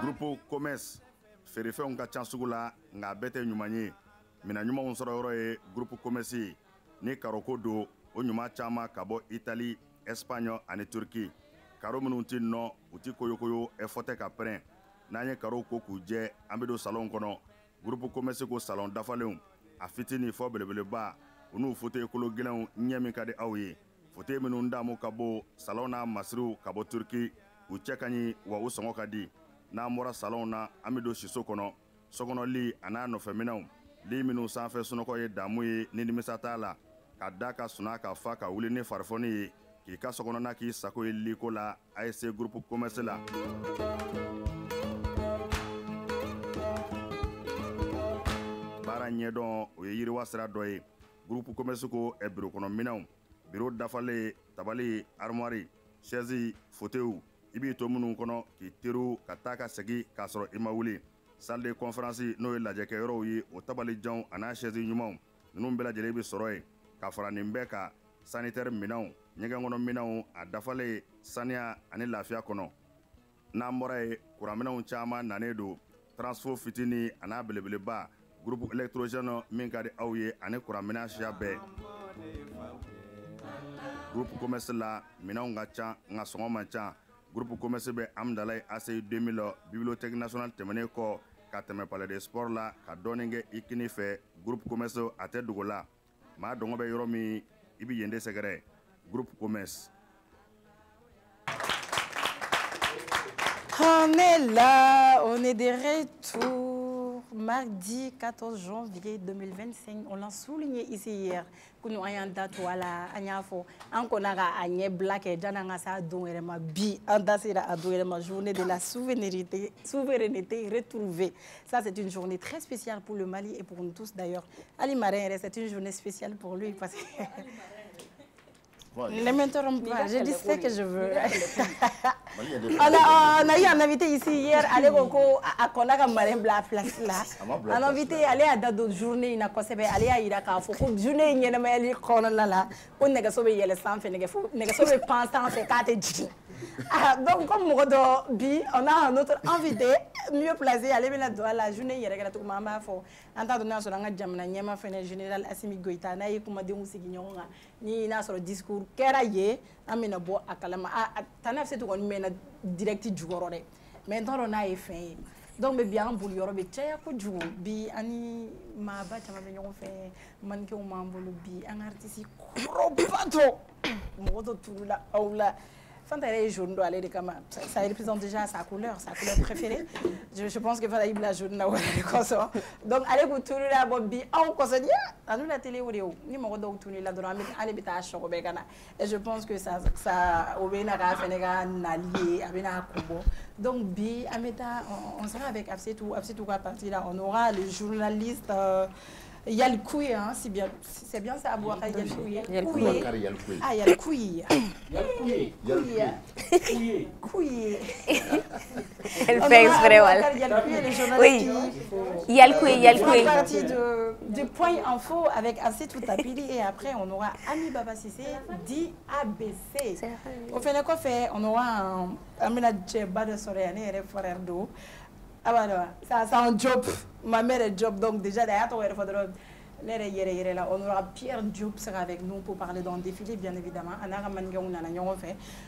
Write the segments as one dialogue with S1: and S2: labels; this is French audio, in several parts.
S1: Groupe Commerce ferefɛnw ka ca sugu la nka bɛɛ tɛ ɲuman ye mina ɲumanw sɔrɔ yɔrɔ ye groupe Commerce ni karoko don o ɲuman caman ka bɔ Italie, Espagne ani Turquie. Karo minnu ti nɔ u ti koyokoyo effort tɛ ka pɛrɛn n'an ye karo ko k'u jɛ an bɛ don salon kɔnɔ groupe Commerce ko salon dafalenw a fitini fɔ belebeleba u n'u fauteuil kolo gɛlɛnw ɲɛ min ka di aw ye fauteuil minnu damu ka bɔ salon na masiriw ka bɔ Turquie u cɛ ka ɲi wa u sɔngɔ ka di n'an bɔra salon na an bɛ don siso kɔnɔ sokɔnɔ li a n'a nɔfɛminɛnw li minnu sanfɛ sunɔgɔ ye damu ye ni nimisa t'a la ka da ka suna ka fa ka wuli ni farifoni ye k'i ka sokɔnɔna k'i sago ye liko la ASC groupe Commerce la. Baara ɲɛdɔn o ye yiriwa sira dɔ ye groupe Commerce ko biro kɔnɔ minɛnw biro dafalen tabali armoire chaise fauteuil i b'i to minnu kɔnɔ k'i teriw ka taa ka segin k'a sɔrɔ i ma wuli salle de conférence n'o ye lajɛkɛyɔrɔw ye o tabali janw a n'a chaise ɲumanw ninnu bɛɛ lajɛlen bɛ sɔrɔ yen ka fara nin bɛɛ kan sanitaire minɛnw ɲɛgɛn kɔnɔ minɛnw a dafalen saniya ani lafiya kɔnɔ n'an bɔra ye kuranminɛnw caman nanen don transfo fitini a n'a belebeleba groupe électrogène min ka di aw ye ani kuranminɛn siya bɛɛ groupe Commerce la minɛnw ka ca nka sɔngɔ man ca groupe Commerce bɛ Amdalaye ACI 2000 bibliothèque nationale tɛmɛnen kɔ ka tɛmɛ palais des sports la ka dɔɔnin kɛ i kini fɛ groupe Commerce a tɛ dogo la maa dɔngɔ bɛ yɔrɔ min i bɛ yen de sɛgɛrɛ groupe Commerce.
S2: On est là, on est de retour. Mardi 14 janvier 2025, on l'a souligné ici hier. Nous avons date voilà, on a un black et journée de la souveraineté retrouvée. Ça c'est une journée très spéciale pour le Mali et pour nous tous d'ailleurs. Ali Marin, c'est une journée spéciale pour lui parce que ne m'interromps pas, je dis ce que je veux. On a eu un invité ici hier, allez à Konaka Marin Bla place là. Un invité allez à d'autres journées, il a conservé, allez à Iraka, faut que journée il y a même Konala là, on n'est pas sauvé le sang, on n'est pas sauvé pensant c'est quatre. Donc comme Modo Bi, on a un autre invité mieux placé, allez bien la journée il y a tout maman faut entendre dans son langage jamna nyama fait général Assimi Goïta na yiko made musiginyon ni na sur discours kera ye amina bo akalama tanaf c'est tout on mena direct jugoro de maintenant on a fait donc be bien bul yoro be tya ko jugo bi ani ma ba tama be nyon fait man ke o mambolo bi un artiste gros patron modo tout la aula. Jaune doit aller de Kama. Ça représente déjà sa couleur préférée. Je pense que voilà, il la jaune là. Donc allez vous tourner la Bobby en conseil. À nous la télé audio. Ni mon dos tourner là dans allez bita choro begana. Et je pense que ça obéna ka fenega nalié abena kubo. Donc bi ameta on sera avec Absetou va partir là. On aura le journaliste il y a le couille, hein, c'est bien ça à boire. Il y a le couille. Ah, il y a le couille. Couille.
S3: Elle fait exprès, voilà. Oui. Il y a le couille, il y a le couille.
S2: On va partir du point info avec Absetou Tapili et après on aura Ami Baba Sissé dit ABC. Au fait, on aura un ménage de soirée et frère d'eau. Ah bah non, ça c'est un job. Ma mère est job, donc déjà derrière toi, il faudra on aura Pierre Diop sera avec nous pour parler d'un défilé, bien évidemment.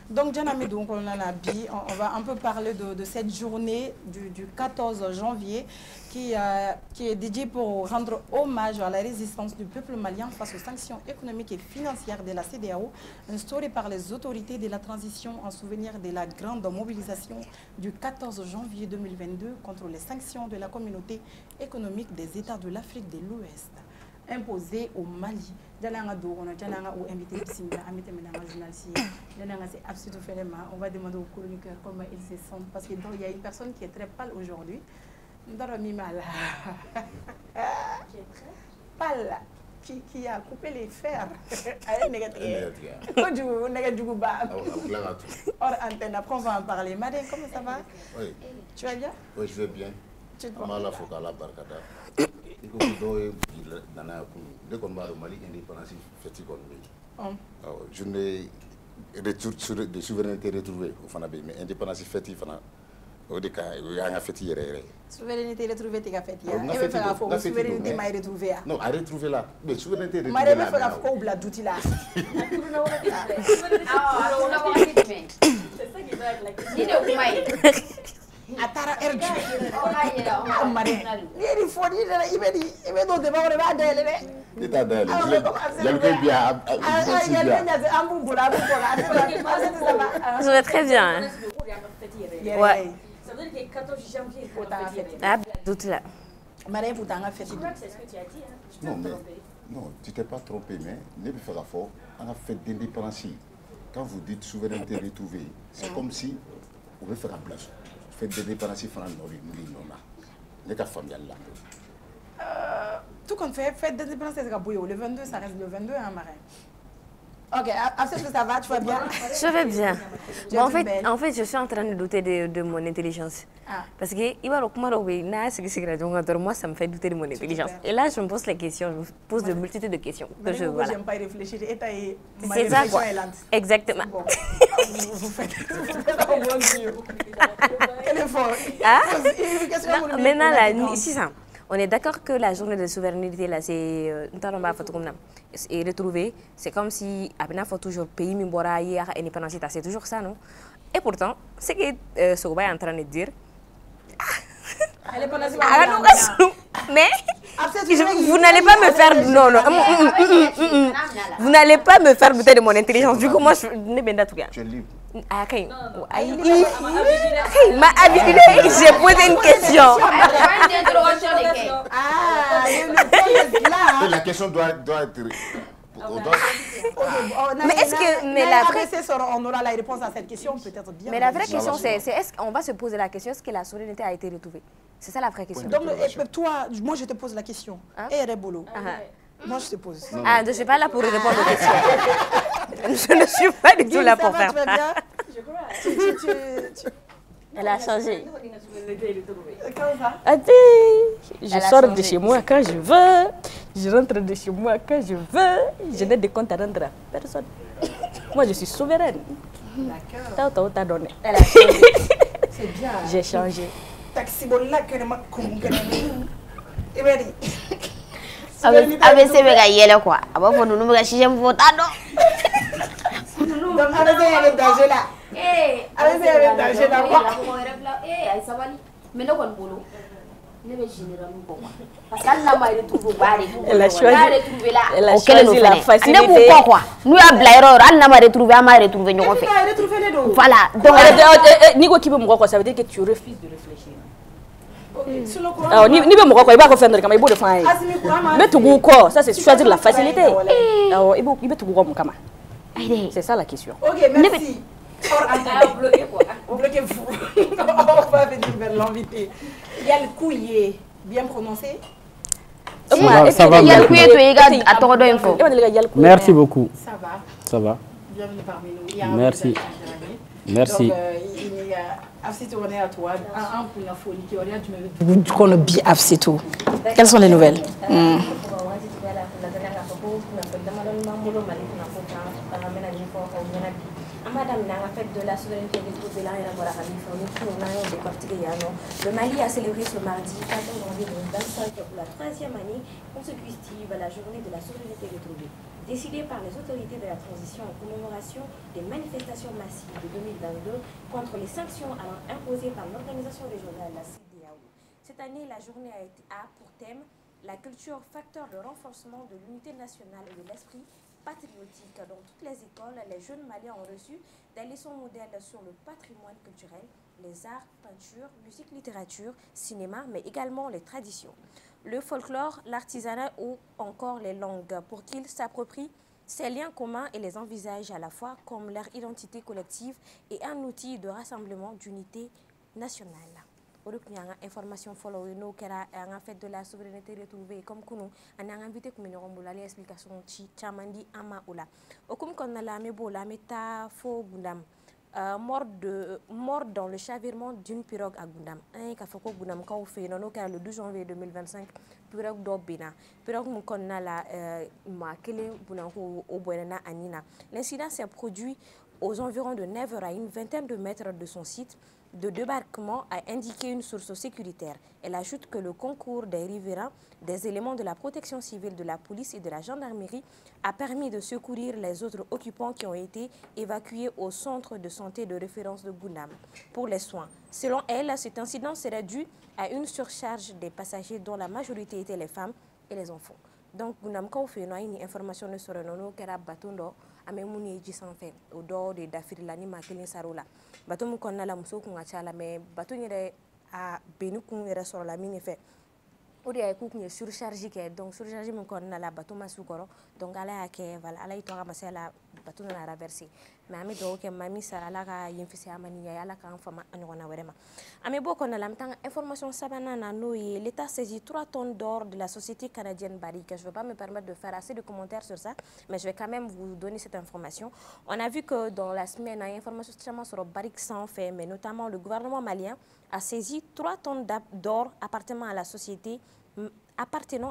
S2: Donc, on va un peu parler de cette journée du 14 janvier qui est dédiée pour rendre hommage à la résistance du peuple malien face aux sanctions économiques et financières de la CEDEAO, instaurées par les autorités de la transition en souvenir de la grande mobilisation du 14 janvier 2022 contre les sanctions de la communauté économique des États de l'Afrique de l'Ouest imposé au Mali. On va demander aux chroniqueurs comment ils se sentent parce qu'il y a une personne qui est très pâle aujourd'hui. Pâle. Qui a coupé les fers. Hors antenne, après on va en parler. Madame, comment ça va?
S4: Oui.
S2: Tu vas bien?
S4: Oui, je vais bien.
S2: Tu te
S4: dès qu'on va au Mali, indépendance, journée de souveraineté retrouvée au fana be mais indépendance fête fana o de ka ya fête yere
S2: souveraineté retrouvée t'es fête ya e be fa fo souveraineté mai retrouver
S4: non a retrouver là mais souveraineté retrouvée
S2: mare be fa ko bla douti là
S3: c'est ça qui va être la question.
S2: atara erju mare ni fo ni la ibe do de ba ore ba dele de
S4: état d'aile il y a bien
S3: je vais très bien. Ouais.
S2: Ça veut dire que 14 janvier faut ta fête.
S3: Ah, doute là.
S2: Mare pour ta fête.
S3: C'est ce que tu as dit hein.
S4: Non mais non, tu t'es pas trompé mais ne peut faire fort on a fait d'indépendance. Quand vous dites souveraineté retrouvée, c'est comme si on veut faire un place. Fête d'indépendance France non là. Les cas familial là.
S2: Tout compte fait, fête d'indépendance, c'est le 22, ça reste le 22, hein, Marin. Ok, après que ça va, tu vas bien?
S3: Je vais bien. Bon, en fait, je suis en train de douter de mon intelligence.
S2: Ah.
S3: Parce que moi, ça me fait douter de mon intelligence. Et là, je me pose les questions, je me pose de multitudes de questions.
S2: Que je voilà. J'aime pas y réfléchir.
S3: C'est ça, quoi. Exactement.
S2: Bon. Vous faites un bon Dieu. Quel effort.
S3: Ah? Maintenant, là, c'est ça. On est d'accord que la journée de souveraineté, là, c'est retrouvé. C'est comme si, après, il faut toujours pays, c'est toujours ça, non? Et pourtant, ce que Soba est en train de dire, mais vous n'allez pas me faire non vous n'allez pas me faire douter de mon intelligence. Du coup, moi, je n'ai pas tout bien.
S4: Tu es libre.
S3: Ma habitude, j'ai posé une question.
S4: La question doit être.
S3: Mais est-ce que la
S2: vraie on aura la réponse à cette question peut-être bien.
S3: Mais la vraie question c'est est-ce qu'on va se poser la question est-ce que la souveraineté a été retrouvée? C'est ça la vraie question.
S2: Donc toi, moi je te pose la question. Et Rebolo. Moi je te pose.
S3: Ah, je ne suis pas là pour répondre aux questions. Je ne suis pas du tout là pour faire ça. Elle a changé.
S5: Je sors de chez moi quand je veux, je rentre de chez moi quand je veux, je n'ai de compte à rendre à personne. Moi, je suis souveraine.
S2: D'accord.
S5: T'as donné.
S2: Elle a changé. C'est bien.
S5: J'ai changé.
S2: Taxi bolla que ma
S3: ABC be ga yele quoi. Aba fo nunu ga sixième vote ado.
S2: Donc ABC est danger là. ABC est danger là.
S3: Ay sabali. Mais no kon bolo. Ne be général ko. Parce que Allah m'a retrouvé bari.
S5: Elle a choisi la facilité.
S3: Ne bu quoi. Nous ya bla erreur, Allah m'a retrouvé, m'a retrouvé ñoko fait. Voilà. Donc
S5: ni ko kibe mo ko ça veut dire que tu refuses de réfléchir. Ni be mo ko iba ko fendre kama ibo de fan. Mais tu ko ça c'est choisir la facilité. Ibo tu ko mo kama. C'est ça la question.
S2: OK, merci. Bloquez-vous. On va venir vers l'invité. Il y a le couillé bien prononcé.
S6: Ça va. Merci beaucoup.
S2: Ça va.
S6: Ça va.
S2: Bienvenue parmi nous.
S6: Merci. Merci.
S2: Donc, il y a Afsitou, on est à toi. Un pour la folie qui aurait du coup, on a bien Afsitou. Quelles sont les nouvelles?
S3: Madame, la fête de la souveraineté retrouvée là, le Mali a célébré ce mardi 14 janvier 2025 pour la 3e année consécutive à la journée de la souveraineté retrouvée. Décidée par les autorités de la transition en commémoration des manifestations massives de 2022 contre les sanctions alors imposées par l'organisation régionale, la CEDEAO. Cette année, la journée a pour thème la culture, facteur de renforcement de l'unité nationale et de l'esprit patriotique. Dans toutes les écoles, les jeunes Maliens ont reçu des leçons modèles sur le patrimoine culturel, les arts, peinture, musique, littérature, cinéma, mais également les traditions, le folklore, l'artisanat ou encore les langues, pour qu'ils s'approprient ces liens communs et les envisagent à la fois comme leur identité collective et un outil de rassemblement d'unité nationale. Information follow no kera en fait de la souveraineté retrouvée comme nous on a invité comme nous on les explications chamandi ama ola okum kon la mebo la meta fo gundam mort dans le chavirement d'une pirogue à Gundam. Un kafoko Gundam quand on fait non le 12 janvier 2025 pirogue d'Obina. Pirogue mon konna la ma kele bunanko au Buena Anina. L'incident s'est produit aux environs de 9h à une vingtaine de mètres de son site de débarquement, a indiqué une source sécuritaire. Elle ajoute que le concours des riverains, des éléments de la protection civile, de la police et de la gendarmerie a permis de secourir les autres occupants qui ont été évacués au centre de santé de référence de Gounam pour les soins. Selon elle, cet incident serait dû à une surcharge des passagers dont la majorité étaient les femmes et les enfants. Donc, Gounam Kaw fait une information sur le nom qui est Batondo. Ame muni ji sanfɛ o dɔ de dafiri la ni maa kelen sar'o la bato min kɔnɔna la muso kun ka ca la mais bato yɛrɛ a benni kun yɛrɛ sɔrɔ la min fɛ o de y'a ye k'u kun ye surcharge kɛ donc surcharge min kɔnɔna la bato ma s'u kɔrɔ donc ala y'a kɛ voilà ala y'i to a ka masaya la bato nana renverser mais an bɛ dugawu kɛ maa min sara ala ka yen fisaya ma ni ya ala k'an fama a ɲɔgɔnna wɛrɛ ma an bɛ bɔ kɔnɔna la an bɛ taa information sabanan na n'o ye l'état saisit 3 tonnes d'or de la société canadienne Barrick. Je ne vais pas me permettre de faire assez de commentaires sur ça, mais je vais quand même vous donner cette information. On a vu que dans la semaine, il y a une information sur Barrick sans fait, mais notamment le gouvernement malien a saisi 3 tonnes d'or appartenant à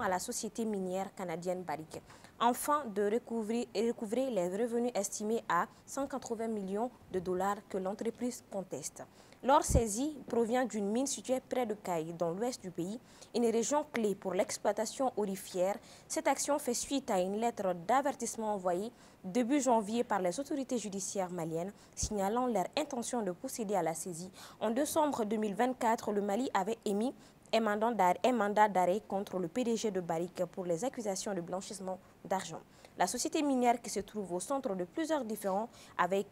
S3: la société minière canadienne Barrick, afin de recouvrer les revenus estimés à 180 millions de dollars que l'entreprise conteste. L'or saisi provient d'une mine située près de Caille, dans l'ouest du pays, une région clé pour l'exploitation aurifère. Cette action fait suite à une lettre d'avertissement envoyée début janvier par les autorités judiciaires maliennes, signalant leur intention de procéder à la saisie. En décembre 2024, le Mali avait émis un mandat d'arrêt contre le PDG de Barrick pour les accusations de blanchissement d'argent. La société minière, qui se trouve au centre de plusieurs différends avec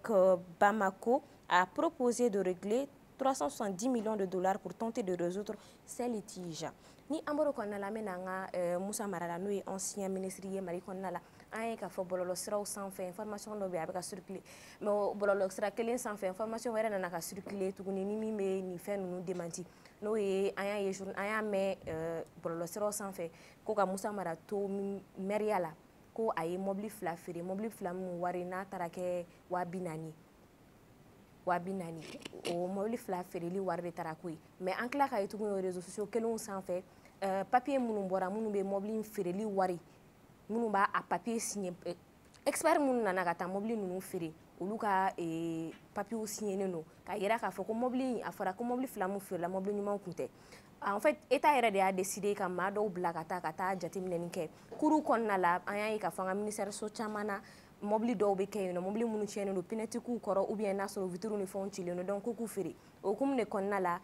S3: Bamako, a proposé de régler 370 millions de dollars pour tenter de résoudre ces litiges. Ni amboro konna la menanga Moussa Marala no ancien ministre ye Mali konna la an ka fo bololo siraw sanfɛ information dɔ bɛ a bɛ ka circuler mais bololo sira kelen sanfɛ information wɛrɛ nana ka circuler tuguni ni min bɛ nin fɛn ninnu démenti n'o ye an y'a mɛn bololo siraw sanfɛ ko ka Moussa Mara to mairia la ko a ye mobili fila feere mobili fila min wari n'a taara kɛ 40,000 o mobili fila feereli wari de taara ko ye mais an tila ka ye tuguni réseaux sociaux kelenw sanfɛ papier minnu bɔra minnu bɛ mobili feereli wari minnu b'a papier signé expert minnu nana ka taa mobili ninnu feere olu ka papier signé don ka yira k'a fɔ ko mobili a fɔra ko mobili fila min feerela mobili ɲuman kun tɛ en fait état yɛrɛ de y'a décidé ka maa dɔw bila ka taa jateminɛni kɛ kuru kɔnɔna la an y'a ye k'a fɔ an ka ministère so caman na mobili dɔw bɛ kɛ yen nɔ mobili minnu tiɲɛnen don pinɛtikiw kɔrɔ ou bien n'a sɔrɔ vitres ni fɛnw cilen don donc k'u feere o hukumu de kɔnɔna la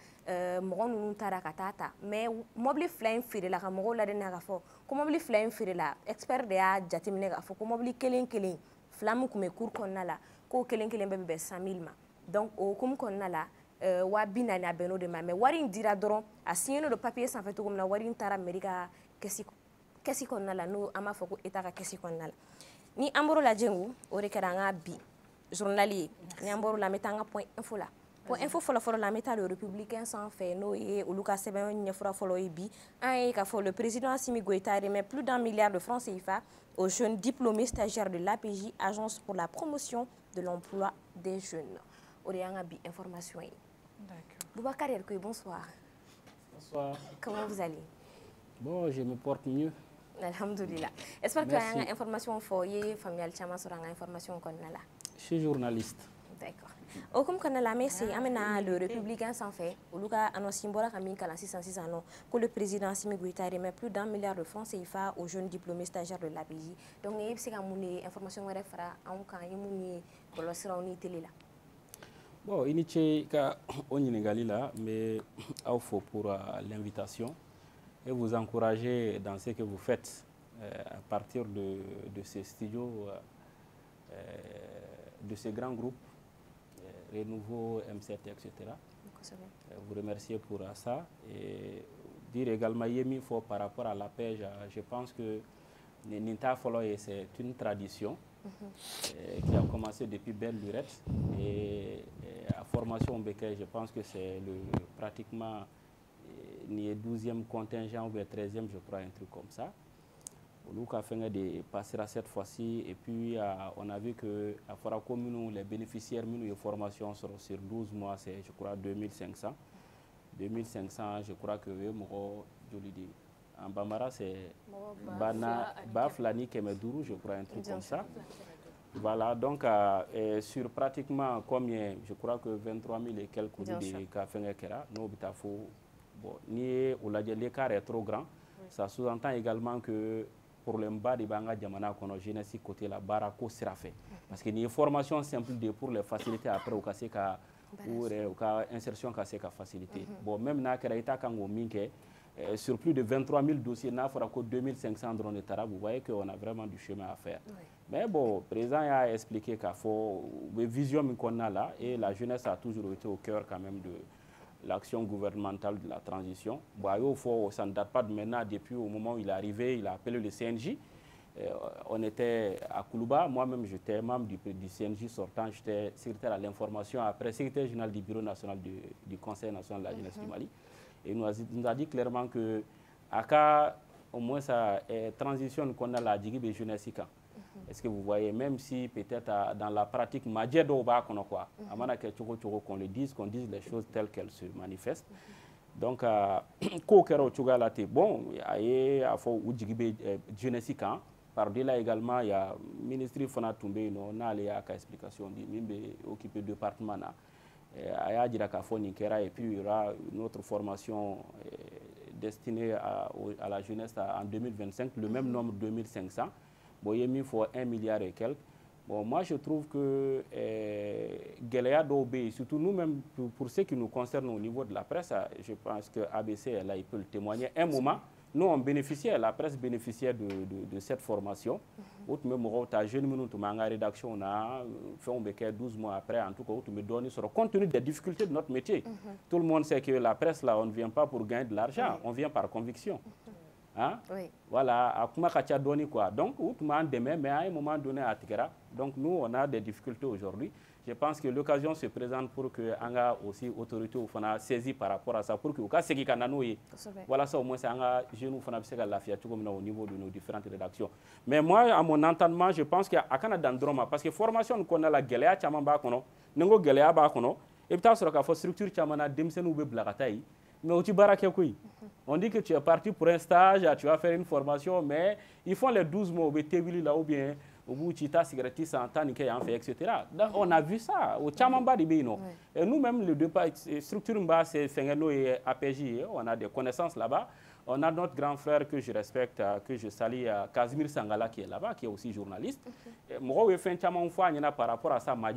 S3: mɔgɔ ninnu taara ka taa ta mais mobili fila in feerela ka mɔgɔw ladɛnniya k'a fɔ ko mobili fila in feerela expert de y'a jateminɛ k'a fɔ ko mobili kelen kelen fila min tun bɛ cour kɔnɔna la k'o kelen kelen bɛɛ bɛ bɛn 100 000 ma donc o hukumu kɔnɔna la 40,000 a bɛnn'o de ma mais wari in dira dɔrɔn a signé don papier sanfɛ cogo min na wari in taara mairie ka kɛsi kɔnɔna la n'o an b'a fɔ ko état ka kɛsi kɔnɔna la ni an bɔr'o la Djengu o de kɛra an ka bi journal ye ni an bɔr'o la an bɛ taa an ka point info la point info fɔlɔfɔlɔ la an bɛ taa le républicain sanfɛ n'o ye olu ka sɛbɛn ɲɛfura fɔlɔ ye bi an ye k'a fɔ le président Assimi Goïta remet plus d'1 milliard de francs CFA aux jeunes diplômés stagiaires de l'APJ, agence pour la promotion de l'emploi des jeunes. O de y'an ka bi information ye. Boubacar Yerkoy, bonsoir.
S6: Bonsoir.
S3: Comment vous allez?
S6: Bon, je me porte mieux.
S3: Alhamdulillah. J'espère que vous avez information pour vous, familial chama sur information qu'on a là.
S6: Je suis journaliste.
S3: D'accord. Au comme qu'on a la mais c'est amena le républicain sans fait. Au Luka annonce Mbora Kamin Kala 606 ans que le président Assimi Goïta remet plus d'1 milliard de francs CFA aux jeunes diplômés stagiaires de l'APJ. Donc il y a une information qui est en cas où on sera en télé là.
S6: Bon, initié on y là, mais il faut pour l'invitation et vous encourager dans ce que vous faites à partir de ces studios, de ces grands groupes, Renouveau, M7, etc. Vous remercier pour ça et dire également Yemi faut par rapport à la pêche. Je pense que Ninta Folo c'est une tradition qui a commencé depuis belle lurette et à formation au Béquet, je pense que c'est pratiquement le 12e contingent ou le 13e, je crois, un truc comme ça. Luka Fengade passera cette fois-ci et puis on a vu que à Fara Commune, les bénéficiaires de formation sur 12 mois, c'est je crois 2500. 2500, je crois que en Bambara, c'est Bana Baflani Kemedourou, je crois, un truc comme ça. Voilà, donc sur pratiquement combien, je crois que 23 000 et quelques de Kafenga Kera, nous bon, l'écart est trop grand. Ça sous-entend également que pour le bas de Banga Djamana, qu'on a jeunesse côté la barako sera fait. Parce qu'il y a une formation simple pour les faciliter après au casse ou insertion casse facilité. Bon, même na Keraïta Kango Minke, sur plus de 23 000 dossiers, na fera que 2500 drones de Tara, vous voyez qu'on a vraiment du chemin à faire. Oui. Mais bon, le président a expliqué qu'il faut une vision qu'on a là, et la jeunesse a toujours été au cœur quand même de l'action gouvernementale de la transition. Bon, ça ne date pas de maintenant, depuis au moment où il est arrivé, il a appelé le CNJ. On était à Koulouba, moi-même j'étais membre du CNJ sortant, j'étais secrétaire à l'information, après secrétaire général du Bureau national du Conseil national de la jeunesse du Mali. Et nous a dit clairement que au moins ça transition qu'on a la Djigibé jeunesse. Est-ce que vous voyez, même si peut-être dans la pratique, qu'on le dise, qu'on dise les choses telles qu'elles se manifestent. Donc, bon, il y a jeunesse. Par-delà également, il y a le ministre Fana Toumbe, on a les explications, il occupé du département. Et puis il y aura une autre formation destinée à la jeunesse en 2025, le même nombre de 2500. Bon, il faut 1 milliard et quelques. Bon, moi, je trouve que Géléa Dobé, surtout nous-mêmes, pour ce qui nous concerne au niveau de la presse, je pense que ABC, là, il peut le témoigner. Un moment, nous, on bénéficiait, la presse bénéficiait de cette formation. Autre même, ta jeune minute, ma rédaction, on a fait 12 mois après, en tout cas, tu me donnes sur le contenu des difficultés de notre métier. Tout le monde sait que la presse, là, on ne vient pas pour gagner de l'argent, on vient par conviction. Hein? Oui. Voilà, à quoi. Donc, demain, mais à un moment donné, à Tigera. Donc, nous, on a des difficultés aujourd'hui. Je pense que l'occasion se présente pour que Anga aussi autorité ou fana saisi par rapport à ça pour que cas qui kananoye. Voilà ça au moins c'est Anga jeune fana biseka la fiatu comme au niveau de nos différentes rédactions. Mais moi à mon entendement, je pense qu'il y a akana dandroma parce que formation qu'on a la gelea chama ba kono, nengo gelea ba kono, et peut-être sur la structure chamana demsenu be blagatai. Mais au Tibarake, on dit que tu es parti pour un stage, tu vas faire une formation, mais ils font les 12 mois au BTV là ou bien au bout de ta cigarette, etc. On a vu ça au Tchamamba de Bino. Et nous-mêmes, le départ, structure c'est Fengelo et APJ, on a des connaissances là-bas. On a notre grand frère que je respecte, que je salue, Casimir Sangala, qui est là-bas, qui est aussi journaliste. Moi, je fais un chamon par rapport à ça, mais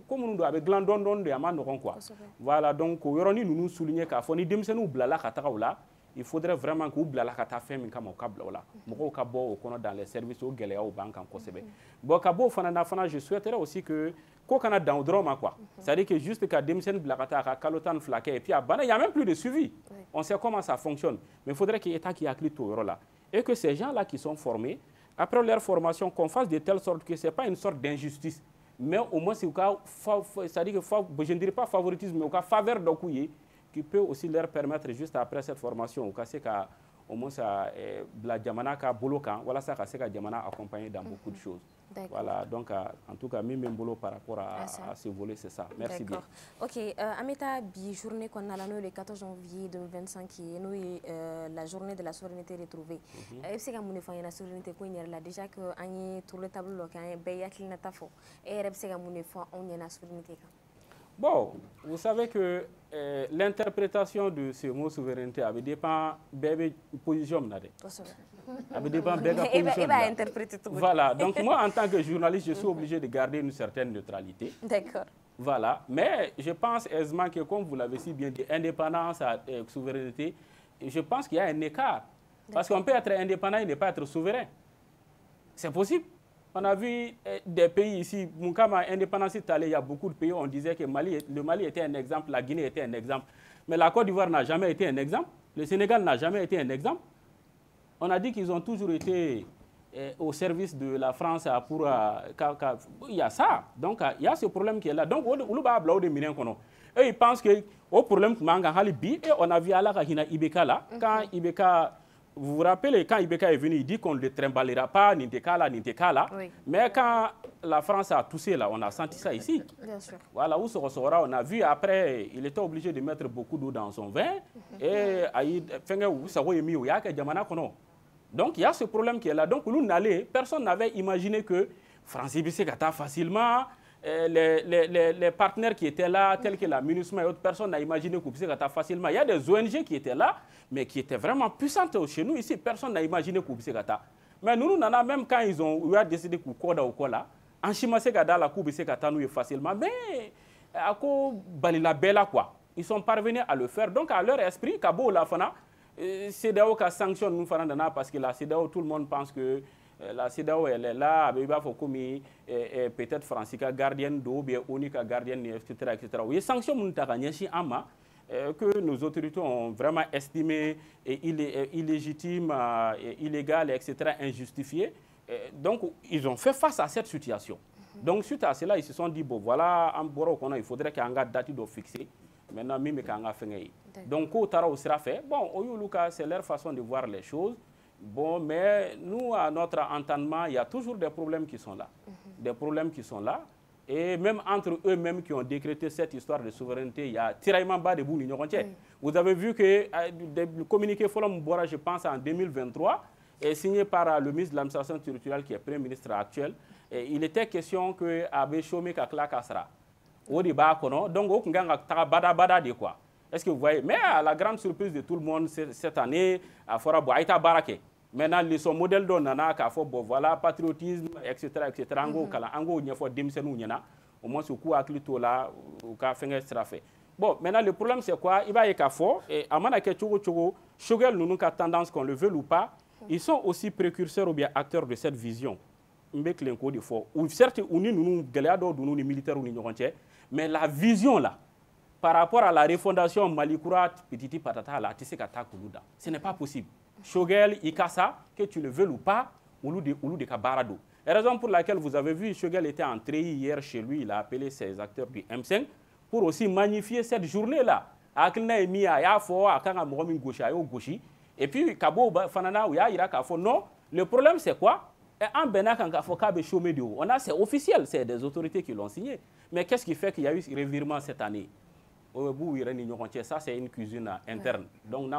S6: comme nous avons glandon de Amanoron quoi. Voilà, donc, nous soulignons qu'à Foni Demsenou Blala Kataoula, il faudrait vraiment que vous blala kata fait min kama kabla wala moko kabo kono dans les services au gelea au banque en kosebe bon kabo fana je souhaiterais aussi que ko kana dans drama quoi c'est à dire que juste ka demsen blakata ka kalotan flaqué et puis à bana il y a même plus de suivi on sait comment ça fonctionne mais il faudrait qu'il y ait état qui acclite tout là et que ces gens là qui sont formés après leur formation qu'on fasse de telle sorte que c'est pas une sorte d'injustice mais au moins c'est au cas c'est-à-dire que je ne dirais pas favoritisme mais au cas faveur d'okouye qui peut aussi leur permettre, juste après cette formation, au moins la Djamana ka bolokan, voilà ça ka Djamana accompagné dans beaucoup de choses. Voilà, donc en tout cas, même boulot par rapport à ce volet, c'est ça. Merci bien.
S3: Ok, Ameta, bi journée qu'on a là, le 14 janvier 2025, qui est nous la journée de la souveraineté retrouvée. Est-ce que vous avez la souveraineté qu'on y a là déjà que on est sur le tableau quand on est qui n'a pas fait et est-ce que vous avez on y a la souveraineté?
S6: Bon, vous savez que l'interprétation de ce mot souveraineté avait dépend de position. Avait dépend de position. Voilà, donc moi en tant que journaliste, je suis obligé de garder une certaine neutralité. D'accord. Voilà, mais je pense aisément que comme vous l'avez si bien dit, indépendance et souveraineté, je pense qu'il y a un écart. Parce qu'on peut être indépendant et ne pas être souverain. C'est possible. On a vu des pays ici, Moukama, indépendance italienne, il y a beaucoup de pays, on disait que le Mali était un exemple, la Guinée était un exemple. Mais la Côte d'Ivoire n'a jamais été un exemple, le Sénégal n'a jamais été un exemple. On a dit qu'ils ont toujours été au service de la France pour... il y a ça, donc il y a ce problème qui est là. Donc, eux, ils pensent que au problème, on a vu à la Ibeka là, quand Ibeka... Vous vous rappelez, quand Ibeka est venu, il dit qu'on ne le trimballera pas, Nintekala. Oui. Mais quand la France a toussé, là, on a senti ça ici. Bien sûr. Voilà, où on a vu après, il était obligé de mettre beaucoup d'eau dans son vin. Et donc, il y a ce problème qui est là. Donc, personne n'avait imaginé que France Ibissekata facilement. Les partenaires qui étaient là, tels que la MINUSMA et autres personnes, n'a imaginé Koubissekata facilement. Il y a des ONG qui étaient là, mais qui étaient vraiment puissantes chez nous. Ici, personne n'a imaginé Koubissekata. Mais nous, même quand ils ont décidé Koukoda ou quoi là, en Chimasekada, la Koubissekata nous est facilement. Mais à quoi Balila Bella quoi. Ils sont parvenus à le faire. Donc, à leur esprit, Kabo Lafana, CEDEAO qui sanctionne nous parce que la CEDEAO, tout le monde pense que la CEDEAO, elle est là, il faut comme peut-être Francisca gardienne d'eau, bien Onika gardienne, etc. etc. Oui, sanctions que nos autorités ont vraiment estimé illégitimes, illégales, etc., injustifiées. Donc, ils ont fait face à cette situation. Donc, suite à cela, ils se sont dit, bon, voilà, il faudrait qu'il y ait un date de fixer. Maintenant, donc, au sera fait. Bon, c'est leur façon de voir les choses. Bon, mais nous, à notre entendement, il y a toujours des problèmes qui sont là. Des problèmes qui sont là. Et même entre eux-mêmes qui ont décrété cette histoire de souveraineté, il y a tiraillement bas de bout l'Union entière. Vous avez vu que le communiqué Folom Bora, je pense, en 2023, est signé par le ministre de l'administration territoriale, qui est Premier ministre actuel. Et il était question que Abe Chomé Kakla Kasra. Donc, quoi. Est-ce que vous voyez? Mais à la grande surprise de tout le monde cette année, à Fora Boaïta Barake. Maintenant, son modèle de Nana, voilà, patriotisme, etc. etc. Au moins, ce coup à Clito là, au cas fait. Bon, maintenant, le problème, c'est quoi? Il va y avoir et à Manake Chogo, Shogel, nous avons tendance, qu'on le veuille ou pas, ils sont aussi précurseurs ou bien acteurs de cette vision. Ou certes, nous sommes militaires, mais la vision là, par rapport à la refondation Malikoura, Petiti Patata, là, ce n'est pas possible. Shogel, Ikasa, que tu le veuilles ou pas, ou de Kabarado. La raison pour laquelle vous avez vu, Shogel était entré hier chez lui, il a appelé ses acteurs du M5 pour aussi magnifier cette journée-là. Et puis, Kabo Fanana, non, le problème c'est quoi? C'est officiel, c'est des autorités qui l'ont signé. Mais qu'est-ce qui fait qu'il y a eu ce revirement cette année? Ça, c'est une cuisine interne. Donc,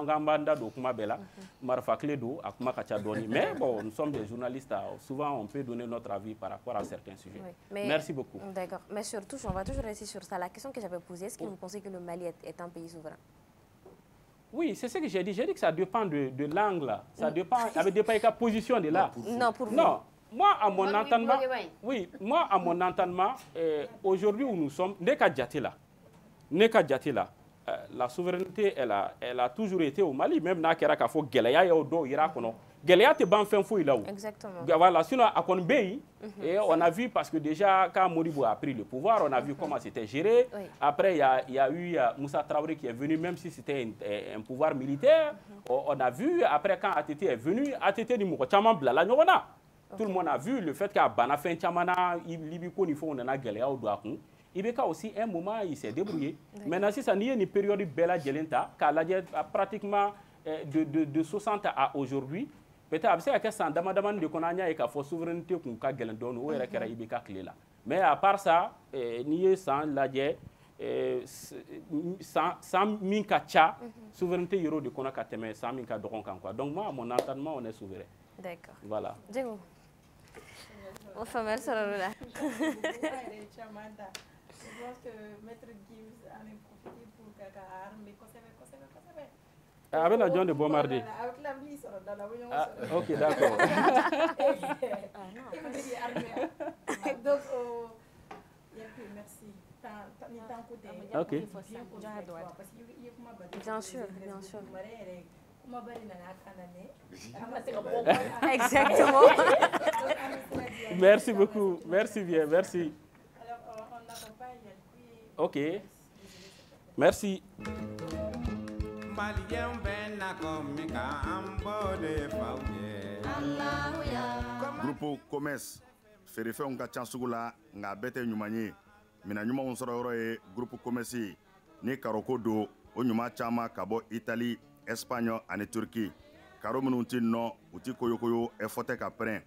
S6: mais bon, nous sommes des journalistes. Souvent, on peut donner notre avis par rapport à certains sujets. Oui, merci beaucoup.
S3: D'accord. Mais surtout, on va toujours rester sur ça. La question que j'avais posée, est-ce que vous pensez que le Mali est un pays souverain?
S6: Oui, c'est ce que j'ai dit. J'ai dit que ça dépend de l'angle. Ça dépend avec des position de là.
S3: Non, pour vous.
S6: Non. Moi, à mon entendement, oui, moi, à mon entendement, aujourd'hui où nous sommes, la souveraineté, elle a toujours été au Mali, même dans le cas où Gelaya est au dos, Irak. Gelaya te ban fin fouille là-haut.
S3: Exactement.
S6: Voilà, sinon, à Konbei, on a vu, parce que déjà, quand Modibo a pris le pouvoir, on a vu comment c'était géré. Oui. Après, il y a eu Moussa Traoré qui est venu, même si c'était un pouvoir militaire. On a vu, après, quand ATT est venu, ATT dit Moukochaman Blala Nyona. Tout le monde a vu le fait qu'à Banafin Chamana, Libiko, il faut on a Gelaya au doigt. Ibeka aussi, un moment, il s'est débrouillé. Maintenant, si ça n'y a une période belle à Djelenta, pratiquement de 60 à aujourd'hui, peut-être que ça demande de qu'on a une souveraineté qu'on a Djelendon ou Ibeka clé là. Mais à part ça, n'y sans la sans minkacha, souveraineté euro de qu'on a kateme, sans minka doron quoi. Donc moi, à mon entendement, on est souverain.
S3: D'accord.
S6: Voilà.
S3: Diego. Enfin, merci à là.
S2: Je pense que Maître Gims en est profité pour Kaka mais
S6: avec la John de Bombardier.
S2: Avec la vie, ça dans la
S6: ok, d'accord.
S2: Donc, merci.
S6: Ok.
S3: Bien sûr, bien sûr.
S2: Exactement.
S6: Merci beaucoup. Merci bien, merci.
S2: Alors, on accompagne.
S6: Ok. Merci.
S1: Groupe Commerce feerefɛnw ka ca sugu la nka bɛɛ tɛ ɲuman ye mina ɲumanw sɔrɔ yɔrɔ ye groupe Commerce ni karoko don o ɲuman caman ka bɔ Italie, Espagne ani Turquie. Karo minnu ti nɔ u ti koyokoyo ɛfɔ tɛ ka pɛrɛn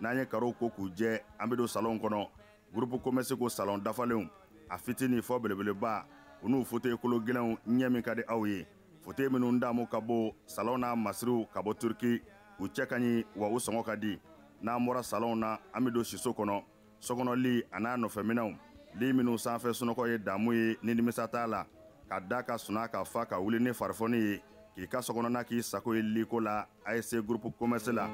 S1: n'an ye karo ko k'u jɛ an bɛ don salon kɔnɔ groupe Commerce ko salon dafalenw a fitini fɔ belebeleba u n'u fauteuil kolo gɛlɛnw ɲɛ min ka di aw ye fauteuil minnu damu ka bɔ salon na masiriw ka bɔ Turquie u cɛ ka ɲi wa u sɔngɔ ka di n'an bɔra salon na an bɛ don siso kɔnɔ sokɔnɔ li a n'a nɔfɛminɛw li minnu sanfɛ sunɔgɔ ye damu ye ni nimisa t'a la ka da ka suna ka fa ka wuli ni farifoni ye k'i ka sokɔnɔna k'i sago ye liko la ASC groupe commerce la.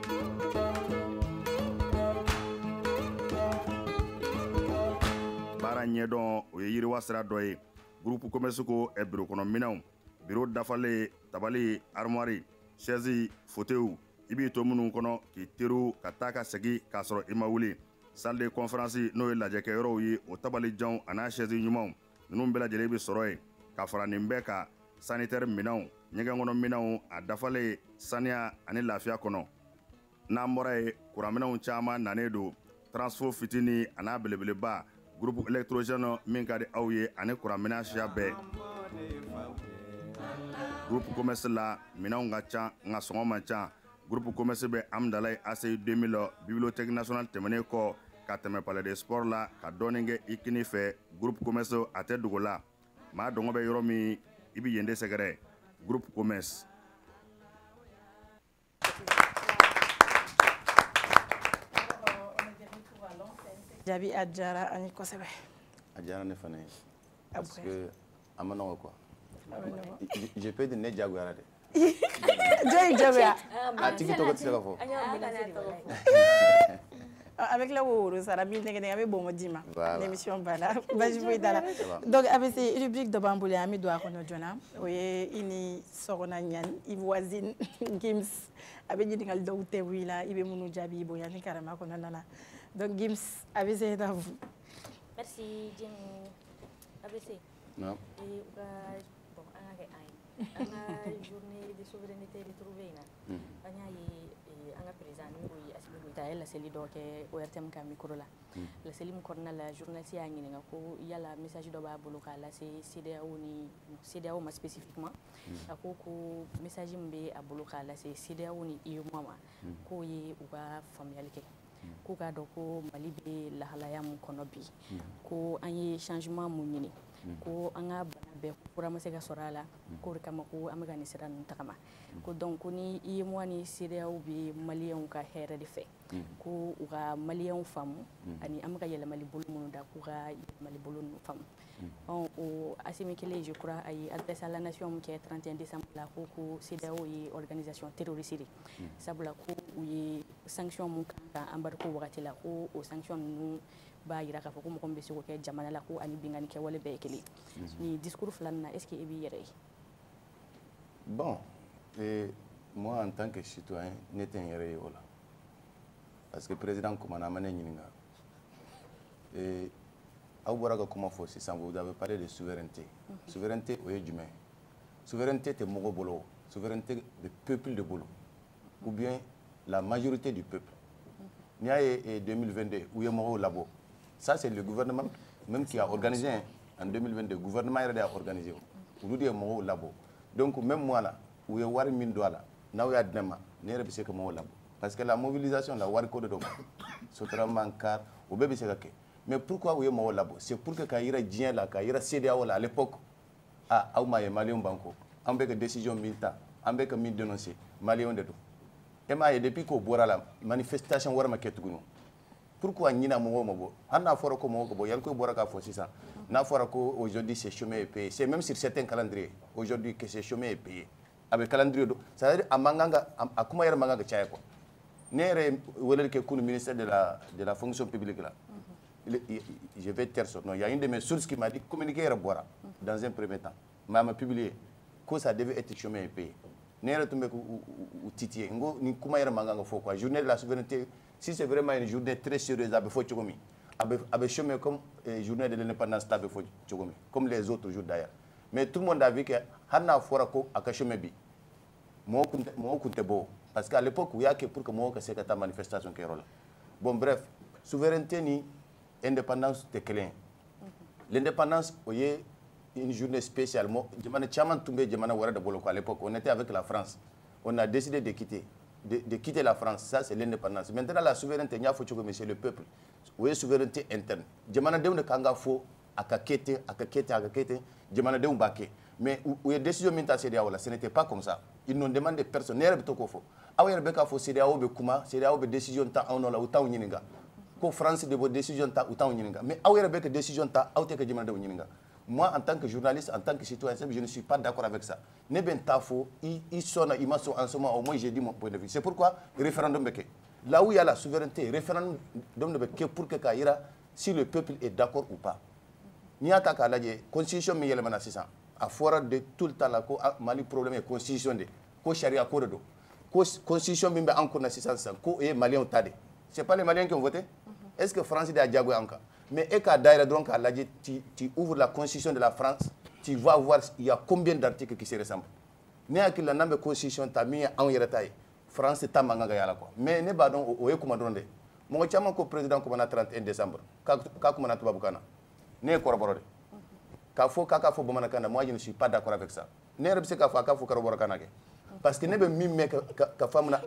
S1: baara ɲɛdɔn o ye yiriwa sira dɔ ye. groupe commerce ko biro kɔnɔ minɛnw biro dafalen tabali armoire chaise fauteuil i b'i to minnu kɔnɔ k'i teriw ka taa ka segi k'a sɔrɔ i ma wuli. salle de conférence n'o ye lajɛkɛyɔrɔw ye o tabalijanw a n'a chaise ɲumanw ninnu bɛɛ lajɛlen bɛ sɔrɔ yen ka fara nin bɛɛ ka sanitaire minɛnw ɲɛgɛn kɔnɔ minɛnw a dafalen saniya ani lafiya kɔnɔ. n'an bɔra ye kuranminɛnw caman nanen don transfo fitini a n'a belebeleba groupe électrogène min ka di aw ye ani kuranminɛn siya bɛɛ. groupe commerce la minɛnw ka ca nka sɔngɔ man ca. groupe commerce bɛ Amdalaye ACI 2000 bibliothèque nationale tɛmɛnen kɔ ka tɛmɛ palais de sport la ka dɔɔnin kɛ i kini fɛ. groupe commerce a tɛ dogo la maa dɔngɔ bɛ yɔrɔ min i bɛ yen de sɛgɛrɛ. groupe commerce.
S2: Jabi a diyara an ye kosɛbɛ.
S7: A diyara ne fana ye parce que a ma nɔgɔ quoi. Je peux dire ne jagoyara dɛ.
S2: Jɔn jagoya.
S7: A tigi tɔgɔ tɛ se ka fɔ.
S2: A bɛ tila k'o woro sara bi nɛgɛ an bɛ bɔnbɔn d'i ma. L'émission banna basi foyi t'a la. Donc a bɛ se rubrique dɔ b'an bolo an bɛ don a kɔnɔ joona o ye i ni sɔgɔna ɲani i voisine Gims a bɛ ɲininkali dɔw tɛ wuli la i bɛ minnu jaabi i bonya ni karama kɔnɔna na. Donc Gims a bɛ se à vous.
S5: Merci Jenny. A bɛ se.
S7: Non.
S5: Bon an ka kɛ an ye. An ka journée de souveraineté retrouvée in na. An y'a ye an ka président n'o ye Assimi Goïta a ye laseli dɔ kɛ ORTM ka micro la. Laseli min kɔnɔna la journaliste y'a ɲininka ko yala message dɔ b'a bolo k'a lase CEDEAO ma spécifiquement. A ko ko message min bɛ a bolo k'a lase CEDEAO ni UEMOA ma k'o ye u ka faamuyali kɛ. K'u k'a dɔn ko Mali bɛ lahalaya mun kɔnɔ bi ko an ye changement mun ɲini ko an ka bana bɛɛ fura ma se ka sɔrɔ a la k'o de kama ko an bɛ ka nin sira ninnu tagama ko donc ko ni UEMOA ni CEDEAO bɛ maliyɛnw ka hɛrɛ de fɛ ko u ka maliyɛnw faamu ani an bɛ ka yɛlɛmali bolo minnu da k'u ka yɛlɛmali bolo ninnu faamu. O Assimi kelen je crois a ye adresse à la nation min kɛ 31 décembre la ko ko CEDEAO ye organisation terroriste de sabula ko u ye sanction mun kan ka embarquer wagati la ko o sanction ninnu b'a yira k'a fɔ ko mɔgɔ min bɛ se k'o kɛ jamana la ko ani bingani kɛwale bɛɛ ye kelen ni discours filanan na est-ce que i b'i yɛrɛ ye?
S7: Bon, moi en tant que citoyen ne tɛ n yɛrɛ ye o la parce que président kumana a ma ne ɲininka. Aw bɔra ka kuma fɔ sisan vous avez parlé de souveraineté. Souveraineté o ye jumɛn? Souveraineté tɛ mɔgɔ bolo, souveraineté du peuple de bolo ou bien la majorité du peuple. N'i y'a ye 2022 u ye mɔgɔw labɔ. Ça c'est le gouvernement même qui a organisé en 2022 gouvernement yɛrɛ de y'a organisé olu de ye mɔgɔw labɔ. Donc même moi là u ye wari min don a la n'aw y'a di ne ma ne yɛrɛ bɛ se ka mɔgɔw labɔ parce que la mobilisation la wari ko de don Sotraman CAR o bɛɛ bɛ se ka kɛ. Mais pourquoi u ye mɔgɔw labɔ? C'est pour que ka yira diɲɛ la ka yira CEDEAO la à l'époque aw ma ye maliyɛnw b'an kɔ an bɛ ka décision min ta an bɛ ka min dénoncer maliyɛnw de don. E m'a ye depuis k'o bɔra la manifestation wɛrɛ ma kɛ tuguni. Pourquoi ɲina mɔgɔw ma bɔ? Hali n'a fɔra ko mɔgɔw ka bɔ yali ko bɔra k'a fɔ sisan n'a fɔra ko aujourd'hui c'est chômé et payé c'est même sur certains calendriers aujourd'hui que c'est chômé et payé a bɛ calendrier don c'est à dire a man kan ka a kuma yɛrɛ man kan ka caya quoi. Ne yɛrɛ ye weleli kɛ kunu ministère de la fonction publique la. Je vais taire son nom. Il y a une de mes sources qui m'a dit communiquer Boira dans un premier temps. Mais elle m'a publié que ça devait être chômé et payé. N'est-ce pas ou titier. Ni comment y manga faut quoi. Journée de la souveraineté. Si c'est vraiment une journée très sérieuse, avec faut chocomi. Avec chômé comme journée de l'indépendance, avec faut chocomi. Comme les autres jours d'ailleurs. Mais tout le monde a vu que Hanna Forako a chômé bi. Moi compte beau. Parce qu'à l'époque il y a que pour que moi que c'est ta manifestation qui est là. Bon bref, souveraineté ni indépendance de Kélin. L'indépendance, vous voyez, une journée spéciale. À l'époque, on était avec la France. On a décidé de quitter la France. Ça, c'est l'indépendance. Maintenant, la souveraineté, c'est le peuple. Vous voyez, souveraineté interne. Mais où est décision ce n'était pas comme ça. Ils n'ont demandé personne. Décision ko France de vos décisions ta ou ta onyinga. Mais awere be que décision ta awte que jimana de onyinga. Moi, en tant que journaliste, en tant que citoyen, je ne suis pas d'accord avec ça. Ne ben tafo, il sonne, il m'a en ce moment, au moins j'ai dit mon point de vue. C'est pourquoi le référendum beke. Là où il y a la souveraineté, référendum de beke pour que Kaira, si le peuple est d'accord ou pas. Ni a ta la constitution mi yelema na sisan. A fora de tout le temps la ko Mali problème est constitution de ko charia ko do. Ko constitution mi be encore na sisan san ko e malien tade. C'est pas les Maliens qui ont voté? Est-ce que France est à Diago encore? Mais donc tu ouvres la constitution de la France, tu vas voir il y a combien d'articles qui se ressemblent. Ne a qu'il la constitution ta mis en yeretaille. France est manga yala quoi. Mais ne ba donc o kuma donde. Mon chama ko président ko na 31 décembre. Ka kuma na tubabukana. Ne korborode. Ka fo bomana kana, moi je ne suis pas d'accord avec ça. Ne rebse ka fo koroboro kana ke. Parce que ne be mi ka femme na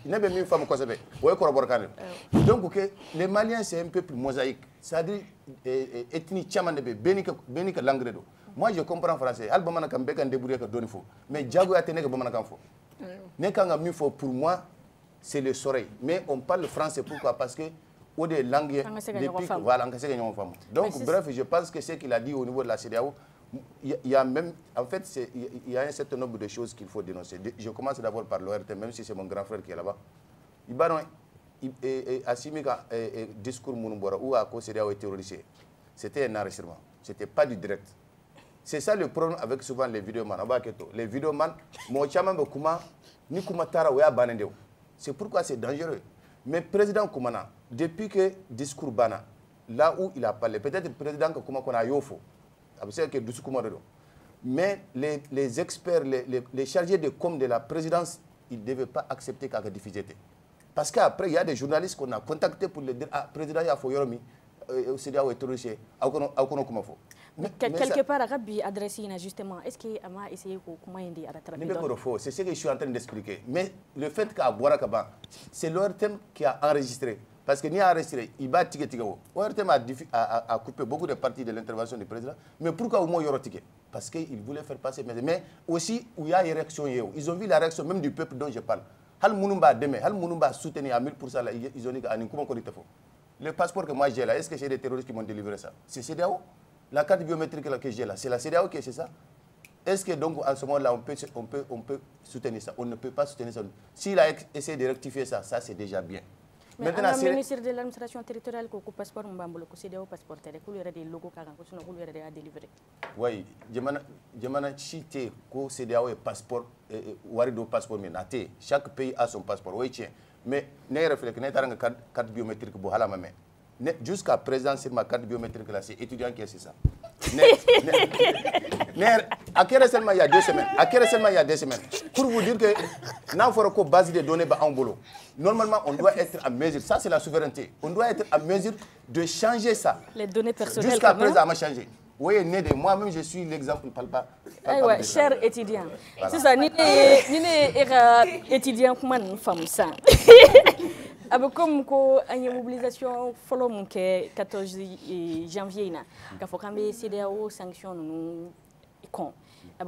S7: ne be mi femme ko sebe o koroboro kana. Donc que les Maliens c'est un peuple mosaïque. C'est-à-dire ethnie chama ne be benika langredo. Moi je comprends français. Al bomana kan be kan débrouiller ka doni fo. Mais jago atene ka bomana kan fo. Ne kanga mi fo pour moi c'est le soleil. Mais on parle français pourquoi? Parce que ou des langues depuis voilà donc bref, je pense que ce qu'il a dit au niveau de la CEDEAO, il y a même en fait il y a un certain nombre de choses qu'il faut dénoncer. Je commence d'abord par l'ORT, même si c'est mon grand frère qui est là-bas. Il va assumer un discours Mounoubora ou à CEDEAO est terrorisé. C'était un enregistrement, c'était pas du direct. C'est ça le problème avec souvent les vidéomans. Les vidéomans, c'est pourquoi c'est dangereux. Mais président Koumana, depuis que discours Bana, là où il a parlé, peut-être le président Koumana a Yofo, mais les experts, les chargés de com de la présidence, ils ne devaient pas accepter qu'il y ait diffusé. Parce qu'après, il y a des journalistes qu'on a contactés pour le dire, ah, président Yafo Yoromi, au CEDEAO est terrorisé,
S5: mais quelque part, Arabi adressé justement, est-ce qu'il a essayé comment il dit à la traduction?
S7: C'est ce que je suis en train d'expliquer. Mais le fait qu'à Boirakaba, c'est l'ORTM qui a enregistré. Parce qu'il a enregistré, il va ticket. L'ORTM a coupé beaucoup de parties de l'intervention du président. Mais pourquoi au moins il y aura ticket? Parce qu'il voulait faire passer. Mais aussi, où il y a une réaction, ils ont vu la réaction même du peuple dont je parle. Hal Mounumba demain, Hal Mounumba soutenu à 1000%, ils ont dit comment le passeport que moi j'ai là, est-ce que c'est des terroristes qui m'ont délivré ça? C'est CEDEAO. La carte biométrique que j'ai là, c'est la CEDEAO qui est ça. Est-ce que donc en ce moment-là, on peut soutenir ça? On ne peut pas soutenir ça. S'il a essayé de rectifier ça, ça c'est déjà bien.
S5: Mais maintenant, le ministère de l'administration territoriale, le passeport, le CEDEAO passeport, il y a des logos qui ont délivré. Oui,
S7: je m'en cité que CEDEAO est passeport, Warido passeport, mais chaque pays a son passeport. Oui, tiens. Mais ne réfléchis, ne t'arrange carte biométrique pour hala mamé. Jusqu'à présent, sur ma carte biométrique là, c'est étudiant qui est ça. À quel seulement il y a 2 semaines. À quel seulement il y a 2 semaines. Pour vous dire que n'a pas de base de données en boulot. Normalement, on doit être à mesure. Ça, c'est la souveraineté. On doit être à mesure de changer ça.
S5: Les données personnelles.
S7: Jusqu'à présent, on m'a changé. Oui, moi-même, je suis l'exemple palpable.
S5: Cher étudiant, c'est ça. Ni étudiant comme une femme ça. Comme une mobilisation follow que 14 janvier na quand faut cambier CEDEAO sanction nous con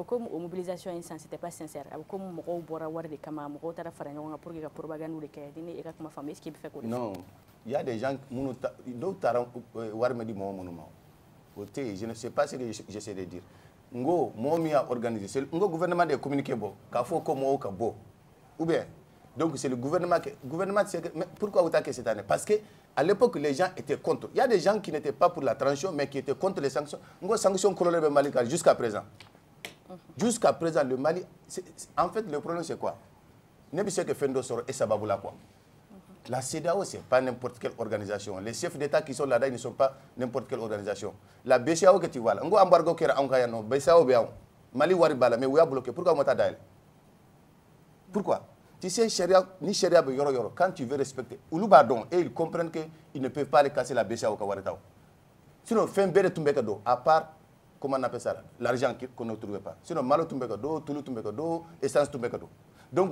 S5: comme mobilisation instant c'était pas sincère comme mo bora war de kama mo tara farango pour que propagande de que dini et comme famille ce qui fait quoi? Non,
S7: il y a des gens d'autres war me dit mon monument. Je ne sais pas ce que j'essaie de dire. Ngo momi a organisé, c'est le gouvernement de communiquer bon, ka faut comme au kabo. Ou bien donc c'est le gouvernement mais pourquoi vous attaquez cette année? Parce qu'à l'époque, les gens étaient contre. Il y a des gens qui n'étaient pas pour la transition, mais qui étaient contre les sanctions. Nous sanctions coloniales Mali jusqu'à présent. Jusqu'à présent, le Mali... En fait, le problème, c'est quoi? N'est-ce que Fendo Soro et Sababoula quoi? La CEDEAO, ce n'est pas n'importe quelle organisation. Les chefs d'État qui sont là-bas, ils ne sont pas n'importe quelle organisation. La BCAO que tu vois là, on a embargo qui est en Guyane, BCAO bien. Mali Waribala, mais où a bloqué? Pourquoi on t'a dit? Pourquoi? Tu sais, ni Sharia, quand tu veux respecter, et ils comprennent qu'ils ne peuvent pas aller casser la BCA au Kawaretao. Sinon, fin bête tumbekado, à part, comment on appelle ça, l'argent qu'on ne trouve pas. Sinon, malo tumbekado, toulou tumbekado, essence tumbekado. Donc,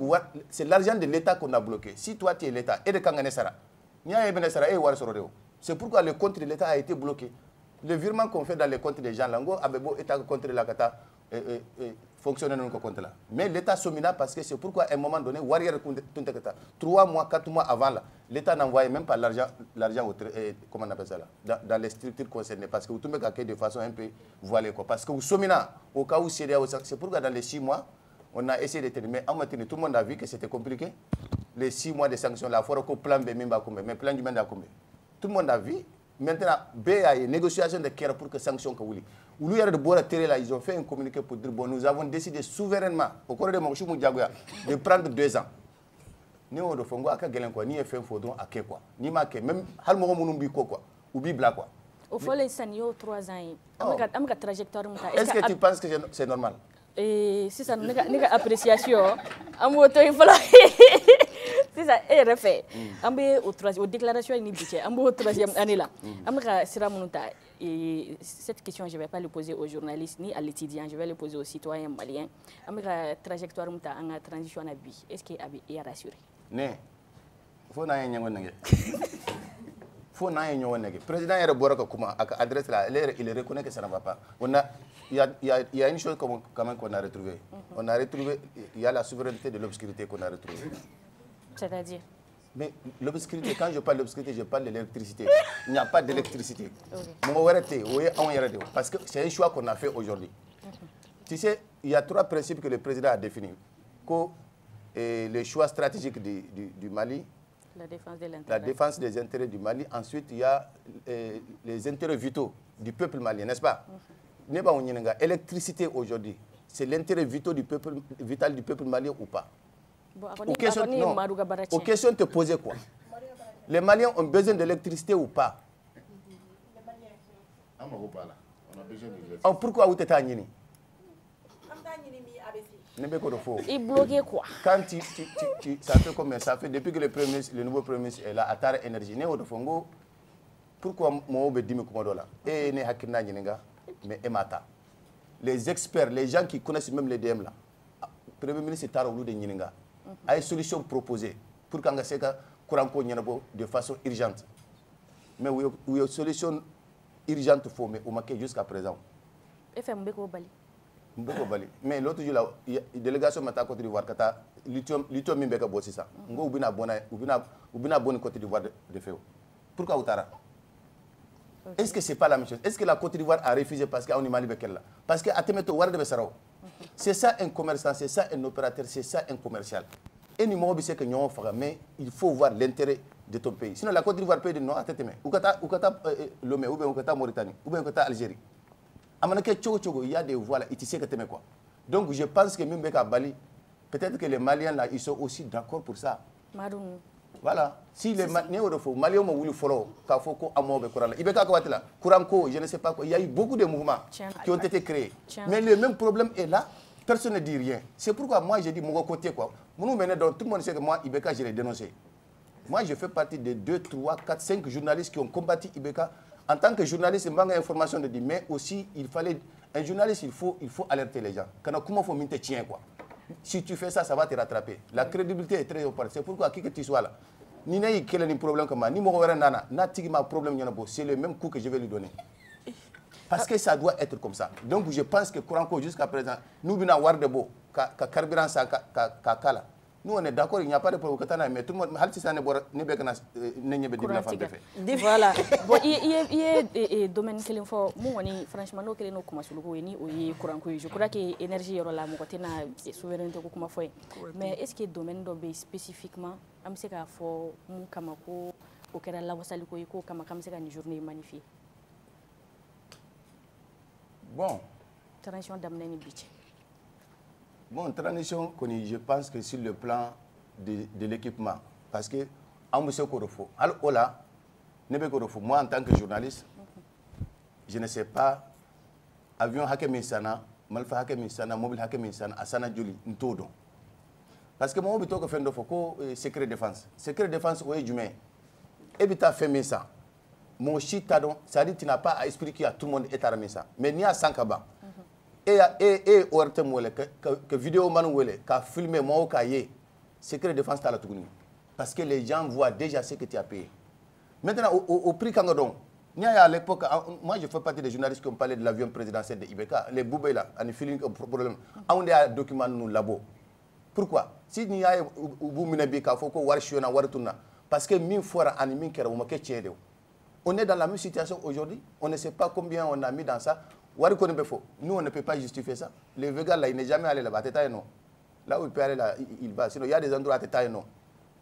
S7: c'est l'argent de l'État qu'on a bloqué. Si toi, tu es l'État, et de Kangane Sara, c'est pourquoi le compte de l'État a été bloqué. Le virement qu'on fait dans les comptes des gens, l'ango, abebo, État contre la kata, fonctionner dans notre compte là. Mais l'État somina parce que c'est pourquoi à un moment donné, 3 mois, 4 mois avant là, l'État n'envoyait même pas l'argent comment on appelle ça là, dans les structures concernées parce que vous tombez de façon un peu voilée quoi. Parce que vous somina au cas où c'est pourquoi dans les 6 mois, on a essayé de terminer. Tout le monde a vu que c'était compliqué. Les 6 mois de sanctions, la fois qu'on plan B, mais plan du monde a combien. Tout le monde a vu. Maintenant, B a une négociation de guerre pour que sanctions que vous ils ont fait un communiqué pour dire bon, nous avons décidé souverainement au cours de mon de prendre 2 ans. Ni on doit faire quoi, ni fait faudon à quoi, ni marqué même halmo monumbi quoi, ou bibla quoi.
S5: Au fond les sanio 3 ans. Am ga trajectoire muta.
S7: Est-ce que tu penses que c'est normal?
S5: Si ça nega appréciation, am woto infala. C'est ça, refait. Ambe au déclaration ni budget, ambe au 3e année là. Amra sira munuta. Et cette question, je ne vais pas le poser aux journalistes ni à l'étudiant, je vais le poser aux citoyens maliens. Amra trajectoire muta anga transition na bi. Est-ce que abi est rassuré?
S7: Ne. Faut na yengo nenge. Faut na yengo nenge. Président est rebora comment adresse là, il reconnaît que ça ne va pas. Il y a une chose quand même qu'on a retrouvé. On a retrouvé, il y a la souveraineté de l'obscurité qu'on a retrouvée.
S5: C'est-à-dire?
S7: Mais l'obscurité, quand je parle d'obscurité, je parle de l'électricité. Il n'y a pas d'électricité. Parce que c'est un choix qu'on a fait aujourd'hui. Tu sais, il y a 3 principes que le président a définis. Le choix stratégique du Mali, la défense des intérêts du Mali. Ensuite, il y a les intérêts vitaux du peuple malien, n'est-ce pas? L'électricité aujourd'hui, c'est l'intérêt vital du peuple malien ou pas? Aux questions de te poser quoi? Les Maliens ont besoin d'électricité ou pas? Pourquoi vous êtes à Nini?
S5: Il bloquait quoi?
S7: Quand ça fait combien? Ça fait depuis que le nouveau Premier ministre est là, à Tara Énergie. Pourquoi moi je dis mais Emata. Les experts, les gens qui connaissent même les DM là, le Premier ministre est Tara de Nininga. A une solution proposée pour qu'on ait courant de façon urgente. Mais il y a une solution urgente mais au maquet jusqu'à présent. Mais l'autre jour, la délégation m'a Côte d'Ivoire, lithium mimbeka bossi ça. Ngo ubina bonne Côte d'Ivoire de fait. Pourquoi Outara? Est-ce que c'est pas la même chose? Est-ce que la Côte d'Ivoire a refusé parce qu'on est Mali Bekel là? Parce que Atemeto Warde Besarao. C'est ça un commerçant, c'est ça un opérateur, c'est ça un commercial. Et nous avons que nous avons mais il faut voir l'intérêt de ton pays. Sinon la Côte d'Ivoire paye de non à tête ou kata Lomé ou bien kata Mauritanie ou bien kata Algérie. Il y a des voies là, et tu sais que tu quoi. Donc je pense que même à Bali, peut-être que les Maliens là, ils sont aussi d'accord pour ça. Voilà. Si les Maliens ont voulu follow, je ne sais pas quoi. Il y a eu beaucoup de mouvements qui ont été créés. Mais le même problème est là, personne ne dit rien. C'est pourquoi moi j'ai dit mon côté quoi. Tout le monde sait que moi, Ibeka, je l'ai dénoncé. Moi, je fais partie des 2, 3, 4, 5 journalistes qui ont combattu Ibeka. En tant que journaliste, il manque d'informations de dire, mais aussi, il fallait. Un journaliste, il faut alerter les gens. Comment faut minter tien quoi. Si tu fais ça, ça va te rattraper. La crédibilité est très importante. C'est pourquoi, qui que tu sois là, ni quel est le problème comme moi, ni mon problème, c'est le même coup que je vais lui donner. Parce que ça doit être comme ça. Donc, je pense que Kouranko, jusqu'à présent, nous, nous avons de beau, carburant, nous, on est d'accord, il n'y a pas de problème. Mais tout le monde,
S5: voilà. Bon, il y a domaine qui est fort. Moi, franchement, nous, qui nous commençons le Kouranko. Je crois que l'énergie est là, mon côté, la souveraineté, comment faire. Mais est-ce qu'il y a domaine spécifiquement, am se ka fo mu kamako o kera la wasali ko yiko kama kam se ka ni journée magnifique.
S7: Bon,
S5: transition d'amener ni biche.
S7: Bon, transition, je pense que sur le plan de l'équipement, parce que moi en tant que journaliste, je ne sais pas, avion Hakem Sana, Malfa Hakem Sana, mobile Hakem Sana, Asana Juli, Ntodo. Parce que moi, je suis fait de secret défense. Secret défense, oui, du mai. Et puis, tu as fait ça. Mon shit, ça dit que tu n'as pas à expliquer à tout le monde et tu as ça. Mais il y a 5 kaba. Et que vidéo man wele, que filmer moi au cahier, secret défense t'as la tout. Parce que les gens voient déjà ce que tu as payé. Maintenant, au prix quand on À l'époque, moi je fais partie des journalistes qui ont parlé de l'avion présidentiel de Ibeka. Les Boubé là, on a fait un problème. On a un document nous labo. Pourquoi? Si il y a un Ibeka, il faut qu'on parce que min fora animin kera ou maké tiédé. On est dans la même situation aujourd'hui. On ne sait pas combien on a mis dans ça. Nous, on ne peut pas justifier ça. Le Vega là, il n'est jamais allé là-bas. Non. Là où il peut aller là, il va. Sinon, il y a des endroits à non.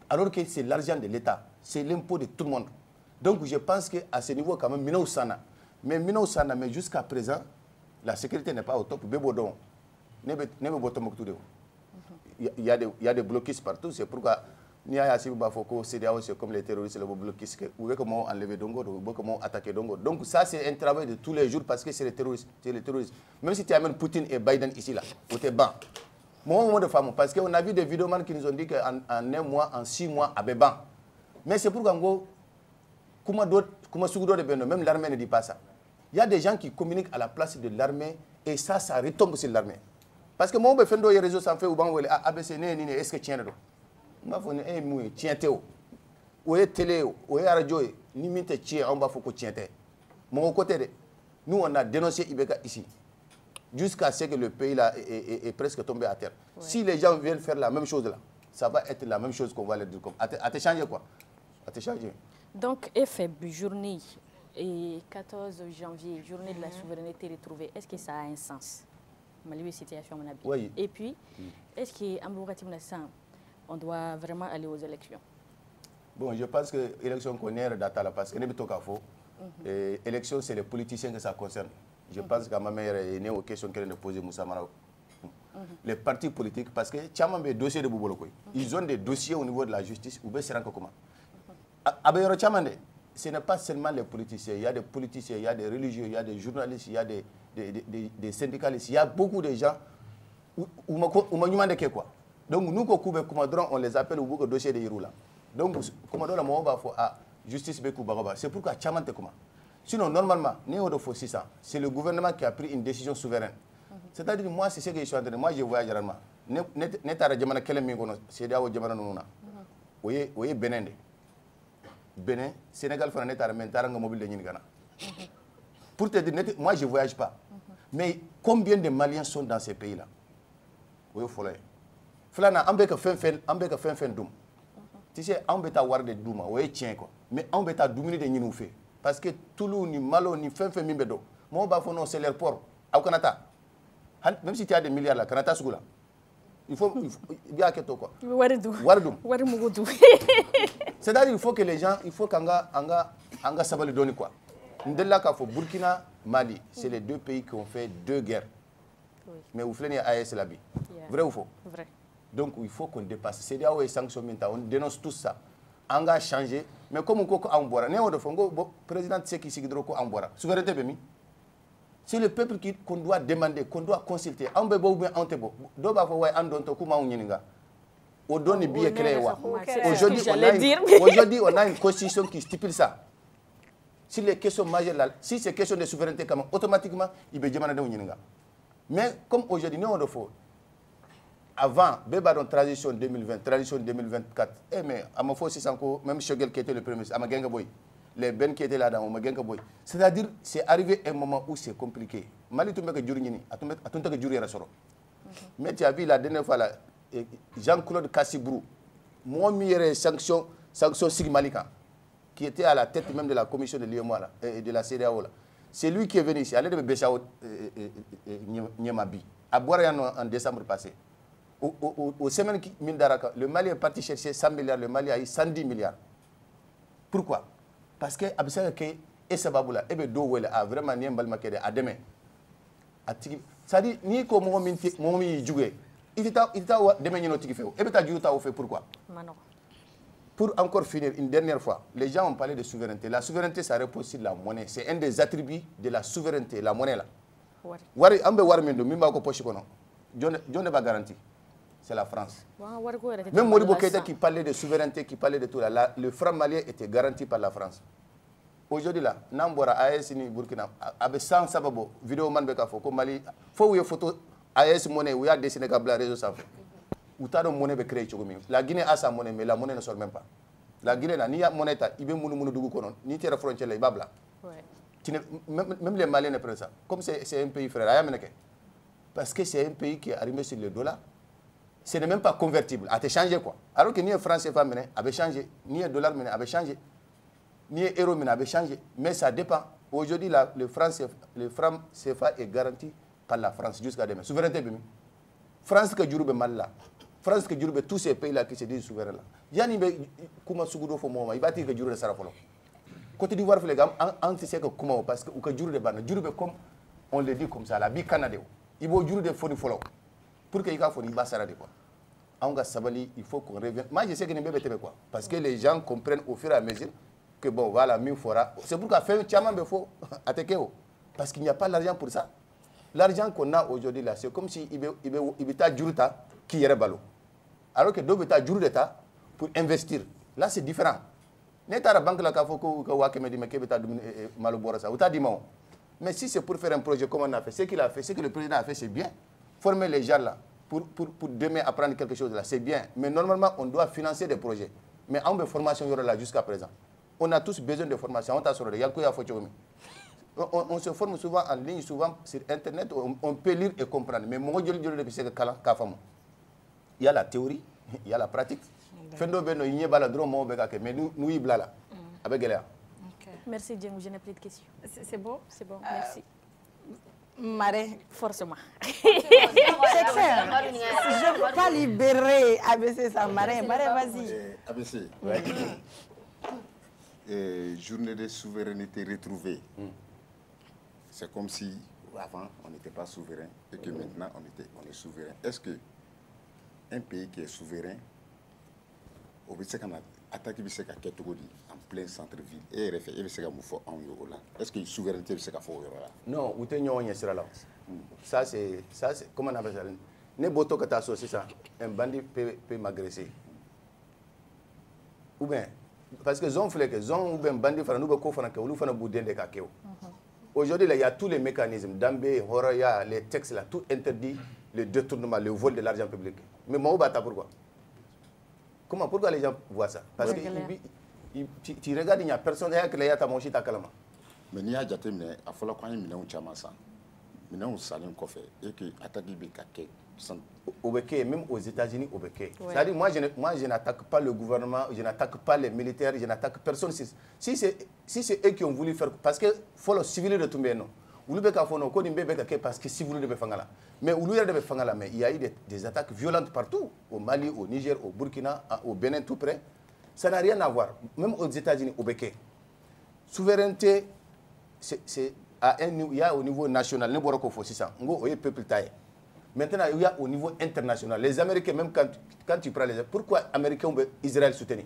S7: Alors que c'est l'argent de l'État, c'est l'impôt de tout le monde. Donc je pense qu'à ce niveau, quand même, Minou Sana. Mais Minou Sana, mais jusqu'à présent, la sécurité n'est pas au top. Il y a des bloquistes partout. C'est pourquoi ni a assez bafoko, c'est comme les terroristes, les bloquistes. Ou comment enlever Dongo, ou comment attaquer Dongo. Donc ça, c'est un travail de tous les jours parce que c'est les terroristes. Même si tu amènes Poutine et Biden ici, là, où tu es ban. Moment de femmes, parce qu'on a vu des vidéomans qui nous ont dit qu'en un mois, en 6 mois, à Béban. Mais c'est pourquoi, même l'armée ne dit pas ça. Il y a des gens qui communiquent à la place de l'armée et ça retombe sur l'armée. Parce que moi, je fais des réseaux sans faire ou ban ABC, est-ce que tu es là? Moi, je fais tiens théo. Ou est télé, ou est radio, ni minte tiens, on va faut que tiens théo. Mon côté, nous, on a dénoncé Ibeka ici. Jusqu'à ce que le pays là est presque tombé à terre. Ouais. Si les gens viennent faire la même chose là, ça va être la même chose qu'on va leur dire. À te changer quoi? À te changer.
S5: Donc, effet journée et 14 janvier, journée de la souveraineté retrouvée, est-ce que ça a un sens? Situation
S7: oui.
S5: Et puis, est-ce qu'on doit vraiment aller aux élections?
S7: Bon, je pense que l'élection connaît data là parce que l'élection, c'est les politiciens que ça concerne. Je pense que ma mère est née aux questions qu'elle a posées Moussa Mara. Les partis politiques, parce que Tchaman a des dossiers de Boubolokoi. Ils ont des dossiers au niveau de la justice ou bien c'est comment. Ce n'est pas seulement les politiciens. Il y a des politiciens, il y a des religieux, il y a des journalistes, il y a des syndicalistes. Il y a beaucoup de gens où on demande quoi. Donc nous, on les appelle au bout de dossier de Hiroula. Donc, justice, c'est pourquoi Tchaman te comment. Sinon, normalement, c'est le gouvernement qui a pris une décision souveraine. C'est-à-dire, moi, c'est ce que je suis en train de dire. Moi, je voyage généralement. C'est Bénin. Bénin, Sénégal, pour te dire, moi, je ne voyage pas. Mais combien de Maliens sont dans ces pays-là? Oui, Flana, on peut faire doum. Tu sais, on peut avoir des douma, oui, tiens quoi. Mais on peut dominer des nous fait. Parce que Toulouse, ni Malo, ni fin Mimbedo. Moi, c'est l'airport. Au Canada. Même si tu as des milliards là, Canada, c'est là. Il faut bien que toi quoi. C'est-à-dire il faut que les gens, il faut qu'anga savoir le donner quoi. Ndella Kafo, Burkina, Mali, c'est les deux pays qui ont fait 2 guerres. Oui. Mais vous faites AS la vie. Vrai ou faux? Vrai. Donc il faut qu'on dépasse. C'est là où les sanctions, on dénonce tout ça. On a changé. Mais comme on a un boira, le président sait qui s'y droit en boira. Souveraineté, c'est le peuple qu'on doit demander, qu'on doit consulter. On peut bien en tebo. Doba faut en don to kuma unyininga. On donne bien créé wa. Aujourd'hui, on a une constitution qui stipule ça. Si les questions majeures là, si c'est question de souveraineté, automatiquement, il peut demander unyininga. Mais comme aujourd'hui, nous on le faut. Avant, Béba dans transition 2020, transition 2024, mais à ma fois, c'est encore, même Choguel qui était le premier ministre, à ma boy, les Ben qui étaient là-dedans, ma boy. C'est-à-dire, c'est arrivé un moment où c'est compliqué. Mali, tu mets que Djurigini, à ton que Djuri Rassoro. Mais tu as vu la dernière fois, Jean-Claude Kassibrou, moi, meilleure sanction Sigmalika, qui était à la tête même de la commission de l'IOMA et de la CEDEAO. C'est lui qui est venu ici, allez de Béchao Niamabi, à Boirayan en décembre passé. Aux semaines qui le Mali est parti chercher 100 milliards, le Mali a eu 110 milliards. Pourquoi? Parce que Abisaka et Sababoula, et Dowell a vraiment nié Balmakede à demain. Ça dit, ni comme mon joué. Il était demain, il fait. Et bien, fait pourquoi? Pour encore finir, une dernière fois, les gens ont parlé de souveraineté. La souveraineté, ça repose sur la monnaie. C'est un des attributs de la souveraineté, la monnaie là. John n'est pas garanti. C'est la France. Même Moribo Keïta qui parlait de souveraineté, qui parlait de tout là, le franc malien était garanti par la France. Aujourd'hui là, Nambora, AES ni Burkina, avec 100 sababo, vidéo man beka foko Mali, faut où il y a photo AES monnaie où il y a dessiné comme la réseau ça fait. Où t'as une monnaie créée chocomi. La Guinée a sa monnaie, mais la monnaie ne sort même pas. La Guinée là, ni a monnaie ta, il veut mounou dougou konon, ni terre frontière là, il babla. Même les Maliens ne prennent ça. Comme c'est un pays frère, parce que c'est un pays qui est arrivé sur le dollar, ce n'est même pas convertible. A été changé quoi. Alors que ni le franc CFA avait changé, ni le dollar avait changé, ni l'euro avait changé. Mais ça dépend. Aujourd'hui, le franc CFA est garanti par la France jusqu'à demain. Souveraineté, France que Djourbe mal là. France que Djourbe tous ces pays-là qui se disent souverains là. Yani be kuma sugudo fo moma, ibati que Djourbe sara folo. Côte d'Ivoire, les gars, on sait que comment parce que que Djourbe ban, Djourbe comme on le dit comme ça, la bi Canada. Il faut Djourbe foni folo. Pour que il va foni basara de quoi. Anga sabali, il faut qu'on revienne. Moi je sais que ne bébé quoi parce que les gens comprennent au fur et à mesure que bon voilà, mieux fera. C'est pourquoi faire un chaman il faut attaquer parce qu'il n'y a pas l'argent pour ça. L'argent qu'on a aujourd'hui là, c'est comme si il t'a Djouruta qui est ballot. Alors que d'autres t'a Djouruta pour investir. Là c'est différent. N'est-ce pas banque là qu'il faut que Wakeme dit mais que t'a malobora ça. Ou t'a dit non. Mais si c'est pour faire un projet comme on a fait, ce qu'il a fait, ce que le président a fait, c'est bien. Former les gens là pour demain apprendre quelque chose là, c'est bien. Mais normalement on doit financer des projets. Mais on a formation là jusqu'à présent. On a tous besoin de formation. On se forme souvent en ligne, souvent sur Internet, on peut lire et comprendre. Mais il y a la théorie, il y a la pratique. Mais nous, il blala.
S5: Merci, Djengou, je n'ai plus de questions.
S2: C'est bon?
S5: C'est bon, merci.
S2: Maré.
S5: Forcément.
S2: C'est clair. Je ne peux pas libérer ABC sans Maré. Maré, vas-y.
S4: ABC, journée de souveraineté retrouvée. C'est comme si avant on n'était pas souverain et que maintenant on est souverain. Est-ce qu'un pays qui est souverain, on peut attaquer en plein centre-ville et est-ce que la souveraineté est là?
S7: Non, vous êtes là. Ça c'est comment on appelle ça? Ne boto que tu as associé ça, un bandit peut m'agresser. Ou bien, parce que zon fait que zon ou bien bandit nous be ko fana que nous fana boudin de kakeo. Aujourd'hui, il y a tous les mécanismes, Dambé, Horaya, les textes, là, tout interdit le détournement, le vol de l'argent public. Mais moi, pourquoi? Comment? Pourquoi les gens voient ça? Parce que tu regardes, il n'y a personne qui a ta manchette à Kalama.
S4: Mais il y a des gens qui ont fait des choses. Mais nous saluons et que attaque
S7: même aux États-Unis, au Béké. C'est-à-dire, moi, je n'attaque pas le gouvernement, je n'attaque pas les militaires, je n'attaque personne. Si c'est eux qui ont voulu faire, parce que faut le civil de tomber, non. Parce que si vous voulez faire mais il y a eu des attaques violentes partout, au Mali, au Niger, au Burkina, au Bénin, tout près. Ça n'a rien à voir, même aux États-Unis, au Béké. Souveraineté, il y a au niveau national, ne boit faut ça. On est peuple taillé. Maintenant, il y a au niveau international. Les Américains, même quand tu prends les... Pourquoi les Américains ont Israël soutenu?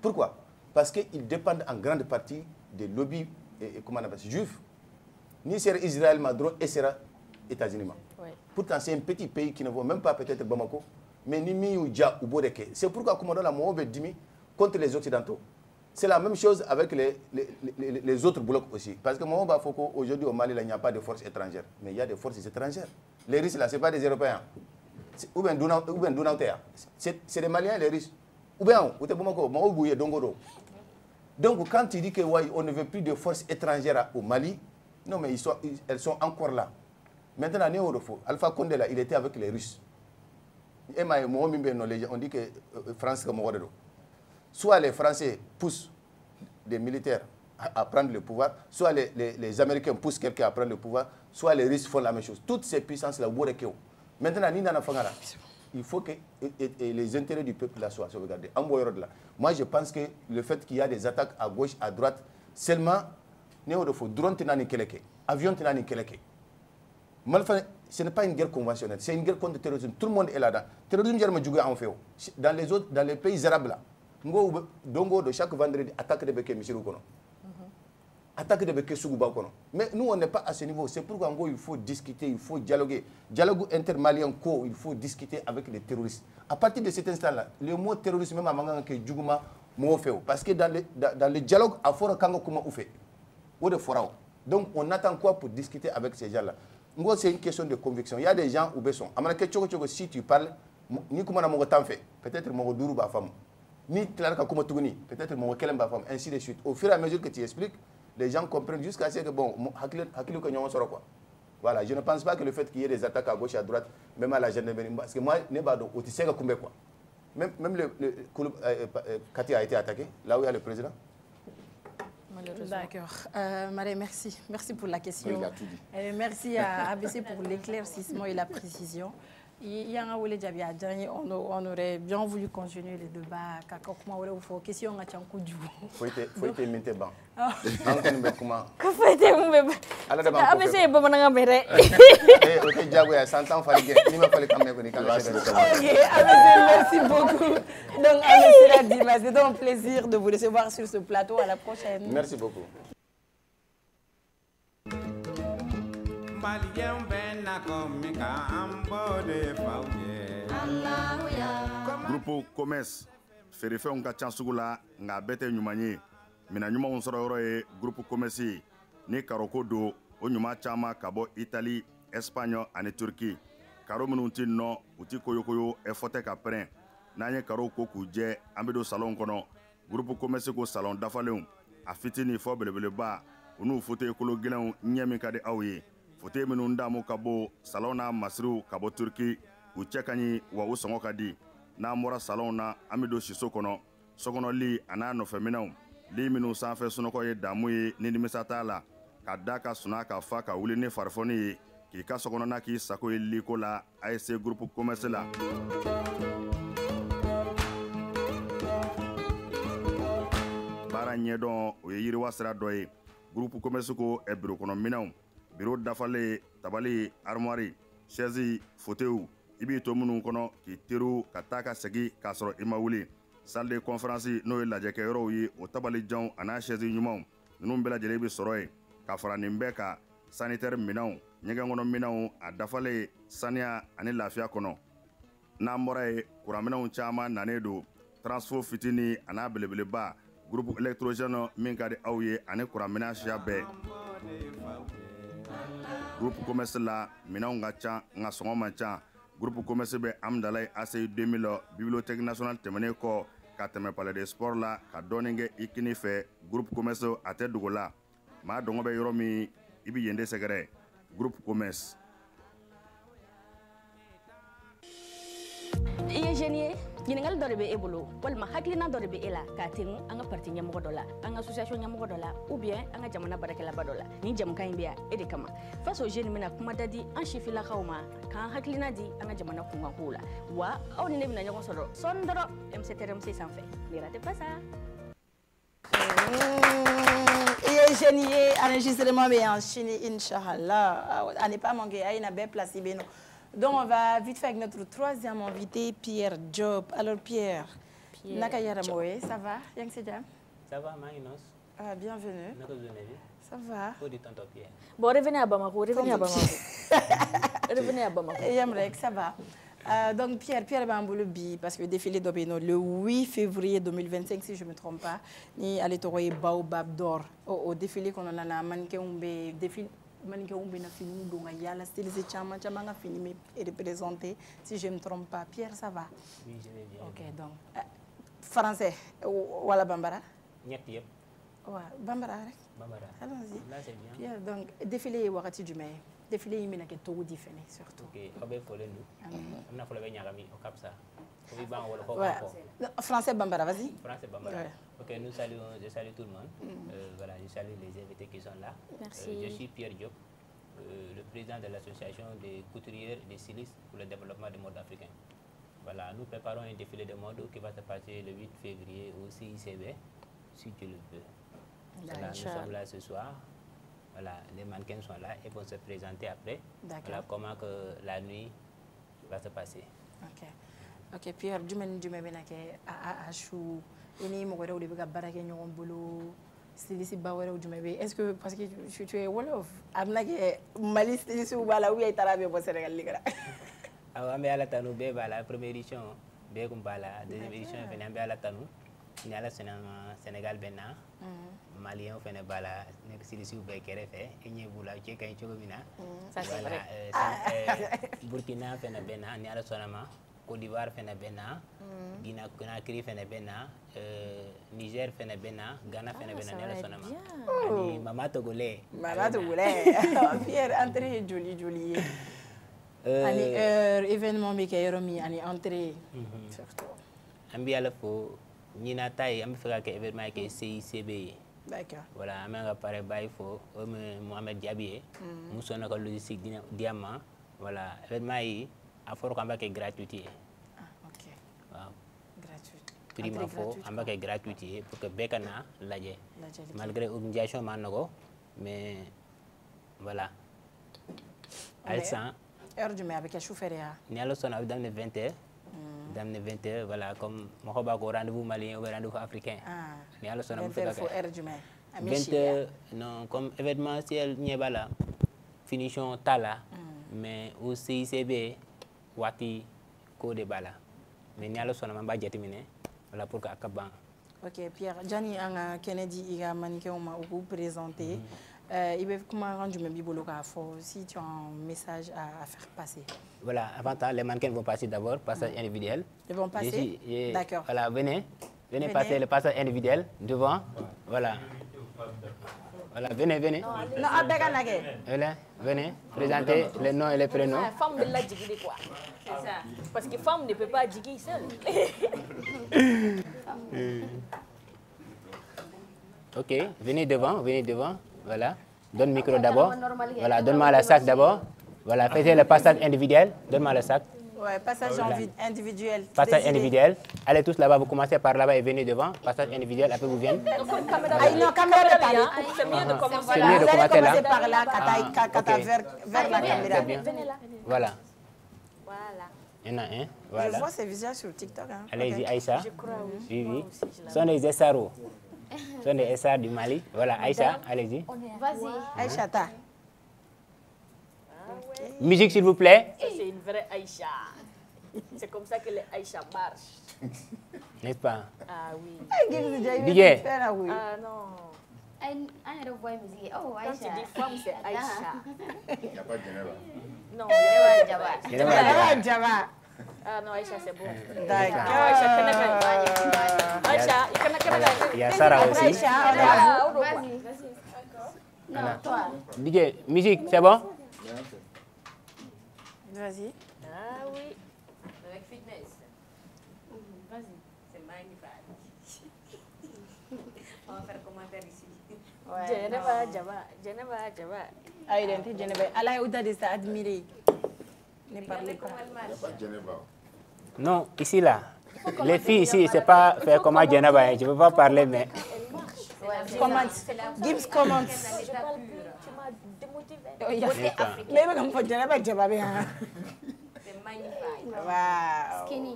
S7: Pourquoi? Parce qu'ils dépendent en grande partie des lobbies comment on appelle ça, juifs. Ni c'est Israël, Madron, et c'est les États-Unis. Pourtant, c'est un petit pays qui ne vaut même pas peut-être Bamako, mais ni Miouja ou Bodeke. C'est pourquoi Commandant la Mohamed Dimi contre les Occidentaux. C'est la même chose avec les autres blocs aussi. Parce que moi, aujourd'hui au Mali, il n'y a pas de forces étrangères. Mais il y a des forces étrangères. Les Russes, là, ce n'est pas des Européens. Ou bien c'est des Maliens, les Russes. Ou bien, donc, quand tu dis qu'on ne veut plus de forces étrangères au Mali, non, mais elles sont encore là. Maintenant, Alpha Condé, là, il était avec les Russes. Et on dit que France est mort. Soit les Français poussent des militaires à prendre le pouvoir, soit les Américains poussent quelqu'un à prendre le pouvoir, soit les Russes font la même chose. Toutes ces puissances-là, maintenant, il faut que les intérêts du peuple là soient sauvegardés. Moi, je pense que le fait qu'il y a des attaques à gauche, à droite, seulement, drone tenani keleke, avion tenani keleke. Ce n'est pas une guerre conventionnelle, c'est une guerre contre le terrorisme. Tout le monde est là-dedans. Le terrorisme, dans les pays arabes là, Dongo de chaque vendredi attaque de Béké Michel Kono. Attaque de Béké Sougouba Kono. Mais nous on n'est pas à ce niveau. C'est pourquoi il faut discuter, il faut dialoguer. Dialogue intermalien, il faut discuter avec les terroristes. À partir de cet instant-là, le mot terrorisme même à Manganga que Djougouma Moofeo. Parce que dans le dialogue, à Fora Kango Kuma Oufé. Ou de Forao. Donc on attend quoi pour discuter avec ces gens-là? C'est une question de conviction. Il y a des gens où sont. Si tu parles, ni comment on a fait, peut-être mon douru ba femme. Ni peut-être mon femme, ainsi de suite. Au fur et à mesure que tu expliques, les gens comprennent jusqu'à ce que bon, quoi. Voilà, je ne pense pas que le fait qu'il y ait des attaques à gauche et à droite, même à la gendarmerie, parce que moi, quoi. Même le Kati a été attaqué, là où il y a le président.
S2: D'accord. Marie, merci. Merci pour la question.
S4: Il a tout dit.
S2: Merci à ABC pour l'éclaircissement et la précision. On aurait bien voulu continuer le débat. Question à
S7: faut être minté ban.
S5: ABC bamananga mere.
S7: OK, Diagoya 100 ans fallait ni ma fallait quand même
S2: merci beaucoup. Donc ABC Dima, c'est un plaisir de vous recevoir sur ce plateau. À la prochaine.
S7: Merci beaucoup.
S1: Groupe commerce feerefɛnw ka ca sugu la nka bɛɛ tɛ ɲuman ye mina ɲumanw sɔrɔ yɔrɔ ye groupe commerce ni karoko don o ɲuman caman ka bɔ Italie, Espagne ani Turki. Karo minnu ti nɔ u ti koyokoyo fɔ tɛ ka pɛrɛn n'an ye karo ko k'u jɛ an bɛ don salon kɔnɔ groupe commerce ko salon dafalenw a fitini fɔ belebeleba u n'u fauteuil kolo gɛlɛnw ɲɛ min ka di aw ye fauteuil minnu damu ka bɔ salon na masiriw ka bɔ Turki u cɛ ka ɲi wa u sɔngɔ ka di n'an bɔra salon na an bɛ don siso kɔnɔ sokɔnɔ li a n'a nɔfɛminɛnw li minnu sanfɛ sunɔgɔ ye damu ye ni nimisa t'a la ka da ka suna ka fa ka wuli ni farifoni ye k'i ka sokɔnɔna k'i sago ye liko la ASC groupe commerce la. baara ɲɛdɔn o ye yiriwa sira dɔ ye groupe commerce ko biro kɔnɔ minɛnw biro dafalen tabali armoire chaise fauteuil i b'i to minnu kɔnɔ k'i teriw ka taa ka segin k'a sɔrɔ i ma wuli salle de conférence n'o ye lajɛkɛyɔrɔw ye o tabalijanw a n'a chaise ɲumanw ninnu bɛɛ lajɛlen bɛ sɔrɔ yen ka fara nin bɛɛ kan sanitaire minɛnw ɲɛgɛn kɔnɔ minɛnw a dafalen saniya ani lafiya kɔnɔ n'an bɔra ye kuranminɛnw caman nanen don transfo fitini a n'a belebeleba groupe électrogène min ka di aw ye ani kuranminɛn siya bɛɛ groupe commerce la minɛnw ka ca nka sɔngɔ man ca groupe commerce bɛ Amdalaye ACI 2000 bibliothèque nationale tɛmɛnen kɔ ka tɛmɛ palais des sports la ka dɔɔnin kɛ i kini fɛ groupe commerce a tɛ dogo la maa dɔngɔ bɛ yɔrɔ min i bɛ yen de sɛgɛrɛ groupe commerce.
S5: I ye jeune ye ɲininkali dɔ de bɛ e bolo walima hakilina dɔ de bɛ e la k'a tɛŋu an ka parti ɲɛmɔgɔ dɔ la an ka association ɲɛmɔgɔ dɔ la ou bien an ka jamana baarakɛlaba dɔ la nin jamukan in bɛ yan e de kama face aux jeunes bɛna kuma da di an sifilakaw ma k'an hakilina di an ka jamana kunkankow la wa aw ni ne bɛna ɲɔgɔn sɔrɔ sɔɔni dɔrɔn MC sanfɛ ne ratez pas ça.
S2: Il est génial, enregistrement est en Chine, Inch'Allah. À ne pas manquer, il y a une belle place. Donc on va vite faire avec notre troisième invité, Pierre Diop. Alors Pierre, Nakayara Moé, ça va?
S8: Ça va, Maïnos.
S2: Bienvenue. Ça va?
S5: Bon, revenez à Bamako, revenez à Bamako. Revenez à Bamako.
S2: Yamrek, ça va. Donc Pierre Bambouloubi, parce que le défilé d'Obéno, le 8 février 2025, si je ne me trompe pas, ni allé trouver Baobab d'or. Au défilé qu'on a là, mannequin défilé. Na film donc il y a la stylisé chama nga film est représenté si je me trompe pas. Pierre, ça va?
S8: Oui, je vais bien.
S2: OK, donc français wala bambara?
S8: Ñett yépp.
S2: Ouais, bambara rek.
S8: Bambara.
S2: Allons-y.
S8: Là c'est bien.
S2: Pierre, donc défilé wakati du mai. Défilé yimi na ke to différent surtout.
S8: OK, obe folenu. Amna folo be ñagami o kapsa. Oui, bon,
S2: ouais. Français bambara, vas-y.
S8: Français bambara. Ouais. OK, je salue tout le monde. Voilà, je salue les invités qui sont là.
S5: Merci.
S8: Je suis Pierre Diop, le président de l'association des couturières et des stylistes pour le développement du mode africain. Voilà, nous préparons un défilé de mode qui va se passer le 8 février au CICB, si tu le veux. Voilà, nous sommes là ce soir. Voilà, les mannequins sont là et vont se présenter après. Voilà comment que la nuit va se passer.
S2: OK. OK, Pierre, Jume benake a chou ini mo wéro de ga barake ñon bolo styliste ba wéro Jume be est-ce que parce que tu es wolof amna ke mali styliste ou bala ou ay tarabe bo Sénégal ligara
S8: awa ambe ala tanu be bala première édition be kum bala deuxième édition fene ambe ala tanu ni ala Sénégal benna malien fene bala nek styliste ou be kéré fe ñe bula ci kay ci gomina
S5: ça c'est vrai
S8: Burkina fene benna ni ala sonama Côte d'Ivoire fene bena, Guinée Conakry fene bena, Niger fene bena, Ghana fene bena ne la sonama. Ani mama togolais.
S2: Mama togolais. Pierre entrée joli. Ani événement bi kay romi ani entrée. Surtout.
S8: Ambi ala fo ñina tay am fera ke événement ke CICB.
S2: D'accord.
S8: Voilà, amé nga paré bay fo Mohamed Diaby mu sonna ko logistique diamant. Voilà, événement yi a fort ko ambake gratuité.
S2: Ah OK.
S8: Waaw.
S2: Gratuit.
S8: Prima fo ambake gratuité pour que bekana lajé. Malgré organisation manako mais voilà. Alsan
S2: heure du mais avec un chauffeur ya.
S8: Ni ala sonna dans les 20h. Dans les 20h, voilà, comme mon rendez-vous malien ou rendez-vous africain. Mais alors, ça n'a pas fait. 20h, non, comme événementiel, n'y a pas là. Finition tala, mais au CICB, wati, code bala. Mais n'y a pas de pas terminé. Voilà pour qu'à Kaban.
S2: Ok, Pierre, Gianni Anga Kennedy, il a maniqué, on m'a présenté. Il veut comment rendre du bibolo si tu as un message à faire passer.
S8: Voilà, avant ça, les mannequins vont passer d'abord, passage individuel.
S2: Ils vont passer. D'accord.
S8: Voilà, venez passer le passage individuel devant. Voilà. Voilà, venez.
S2: Non,
S8: Voilà, venez, présentez les noms et les prénoms.
S5: Femme de la djigui quoi. C'est ça. Parce que femme ne peut pas djigui seule.
S8: Ok, venez devant. Voilà. Donne le micro d'abord. Voilà, donne-moi le sac d'abord. Voilà, faites le passage individuel. Donne-moi le sac.
S2: Ouais, passage individuel.
S8: Passage individuel. Allez tous là-bas, vous commencez par là-bas et venez devant. Passage individuel, après vous venez.
S2: Non, caméra de parler.
S5: C'est mieux de commencer
S8: là. Vous allez
S2: commencer par là, vers la caméra.
S5: Venez là.
S8: Voilà.
S5: Voilà.
S8: Il y en a un. Voilà.
S2: Je vois ces visages sur TikTok. Hein.
S8: Allez-y, Aïcha.
S5: Je crois,
S8: oui.
S5: Oui.
S8: Ce sont des SRO. Ce sont des SR du Mali. Voilà, Aïcha, allez-y.
S2: Vas-y. Aïcha, ta.
S8: Musique, s'il vous plaît.
S5: Ça, c'est une vraie Aïcha. C'est comme ça que les Aïcha marchent.
S8: N'est-ce pas?
S5: Ah oui.
S8: DJ.
S5: Ah non. Quand tu dis femme, c'est Aïcha.
S4: Il n'y a pas de Genève.
S5: Non, il n'y a pas de
S2: Java.
S5: Ah non, Aïcha, c'est bon.
S2: D'accord.
S5: Aïcha,
S8: il y a Sarah aussi.
S5: Vas-y.
S3: Non, toi.
S8: DJ, musique, c'est bon?
S2: Vas-y.
S5: Ah oui.
S3: Avec fitness. Vas-y. C'est magnifique. On va faire commentaire ici.
S5: Geneva.
S2: Ah, il est Geneva. Allah Ouda de ça admiré. Ne parlez pas.
S4: Il n'y a pas de Genève.
S8: Non, ici là. Les filles ici, c'est pas faire comme à Geneva. Je ne veux pas parler, mais.
S2: Comment? Gibbs comment?
S5: Tu m'as démotivé.
S2: Mais comme faut Geneva, Geneva bien.
S3: C'est magnifique.
S2: Wow.
S3: Skinny.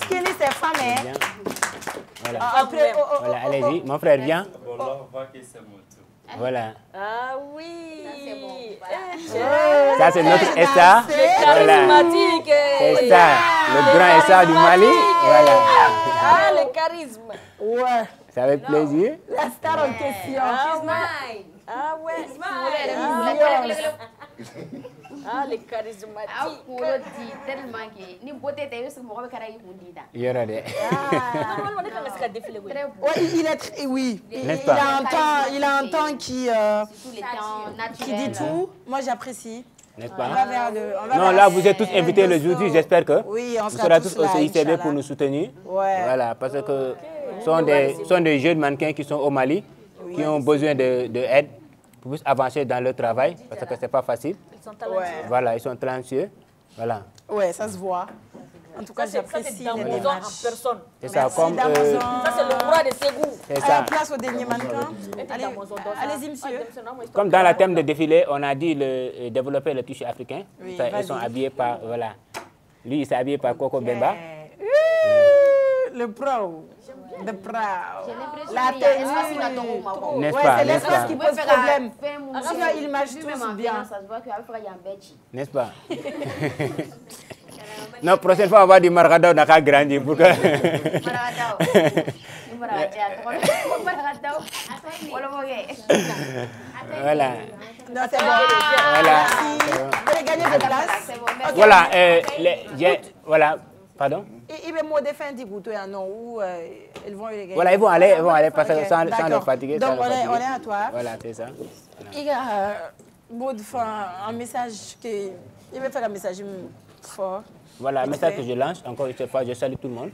S2: Skinny, c'est femme, hein?
S8: Voilà.
S2: Après,
S8: Voilà, allez-y. Mon frère, viens. Voilà.
S5: Ah oui.
S8: Ça, c'est notre SA. Voilà.
S5: Charismatique.
S8: C'est ça. Le grand SA du Mali. Voilà.
S5: Ah, le charisme.
S2: Ouais.
S8: Ça fait plaisir.
S2: La star en question.
S5: Ah ouais. Ah, le charismatique.
S8: Il y aura des.
S5: Normalement, on est défilé.
S2: Il est oui.
S8: N'est-ce pas?
S2: Il a un temps qui dit tout. Moi, j'apprécie.
S8: N'est-ce pas?
S2: Non,
S8: là, vous êtes tous invités le jeudi. J'espère que
S2: oui, on
S8: vous serez tous au CICB pour nous soutenir.
S2: Ouais.
S8: Voilà, parce que ce sont des jeunes mannequins qui sont au Mali, qui ont besoin d'aide pour avancer dans leur travail, parce que ce n'est pas facile.
S5: Ils sont talentueux.
S8: Voilà, ils sont talentueux. Voilà.
S2: Ouais, ça se voit. En tout cas, j'apprécie les démarches.
S5: En personne.
S8: C'est ça, comme.
S5: Ça, c'est le roi de Ségou.
S8: C'est ça.
S2: Place au dernier mannequin. Allez-y, monsieur.
S8: Comme dans le thème de défilé, on a dit développer le tissu africain.
S2: Oui,
S8: ça, ils sont habillés par. Voilà. Lui, il s'est habillé par Coco Bemba.
S2: Le pro. The proud.
S3: La
S2: tenue.
S8: N'est-ce
S2: Ouais,
S8: pas?
S2: c'est
S8: N'est-ce
S2: l'espace
S8: pas?
S2: qui pose problème. Sinon, ils marchent tous bien.
S8: N'est-ce pas? Non, prochaine fois, on va du Margadao, on a qu'à grandir pour que. Voilà.
S2: Non, c'est bon.
S8: Voilà.
S2: Vous allez gagner de place.
S8: Voilà, voilà, pardon.
S2: Ils vont mot de fin du goût, non, ou ils vont aller.
S8: Voilà, ils vont aller passer sans les fatiguer.
S2: Donc on est à toi.
S8: Voilà, c'est ça.
S2: Il y a mot de fin, un message qui, il va faire un message fort.
S8: Voilà, un message que je lance, encore une fois, je salue tout le monde.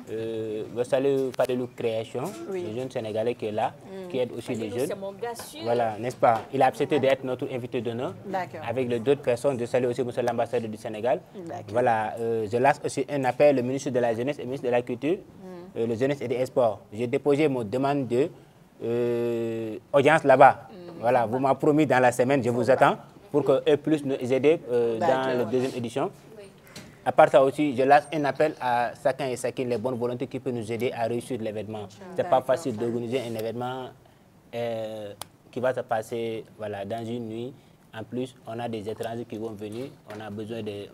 S8: Je salue Fadilou Création, le jeune Sénégalais qui est là, qui aide aussi les jeunes. Voilà, n'est-ce pas? Il a accepté d'être notre invité d'honneur avec les d'autres personnes. Je salue aussi M. l'ambassadeur du Sénégal. Voilà, je lance aussi un appel au ministre de la Jeunesse et au ministre de la Culture, le Jeunesse et des Sports. J'ai déposé mon demande de audience là-bas. Voilà, vous m'avez promis dans la semaine, je vous attends pour qu'eux puissent nous aider dans la deuxième édition. À part ça aussi, je lance un appel à chacun et chacune les bonnes volontés qui peuvent nous aider à réussir l'événement. Ce n'est pas facile d'organiser un événement qui va se passer dans une nuit. En plus, on a des étrangers qui vont venir. On a besoin de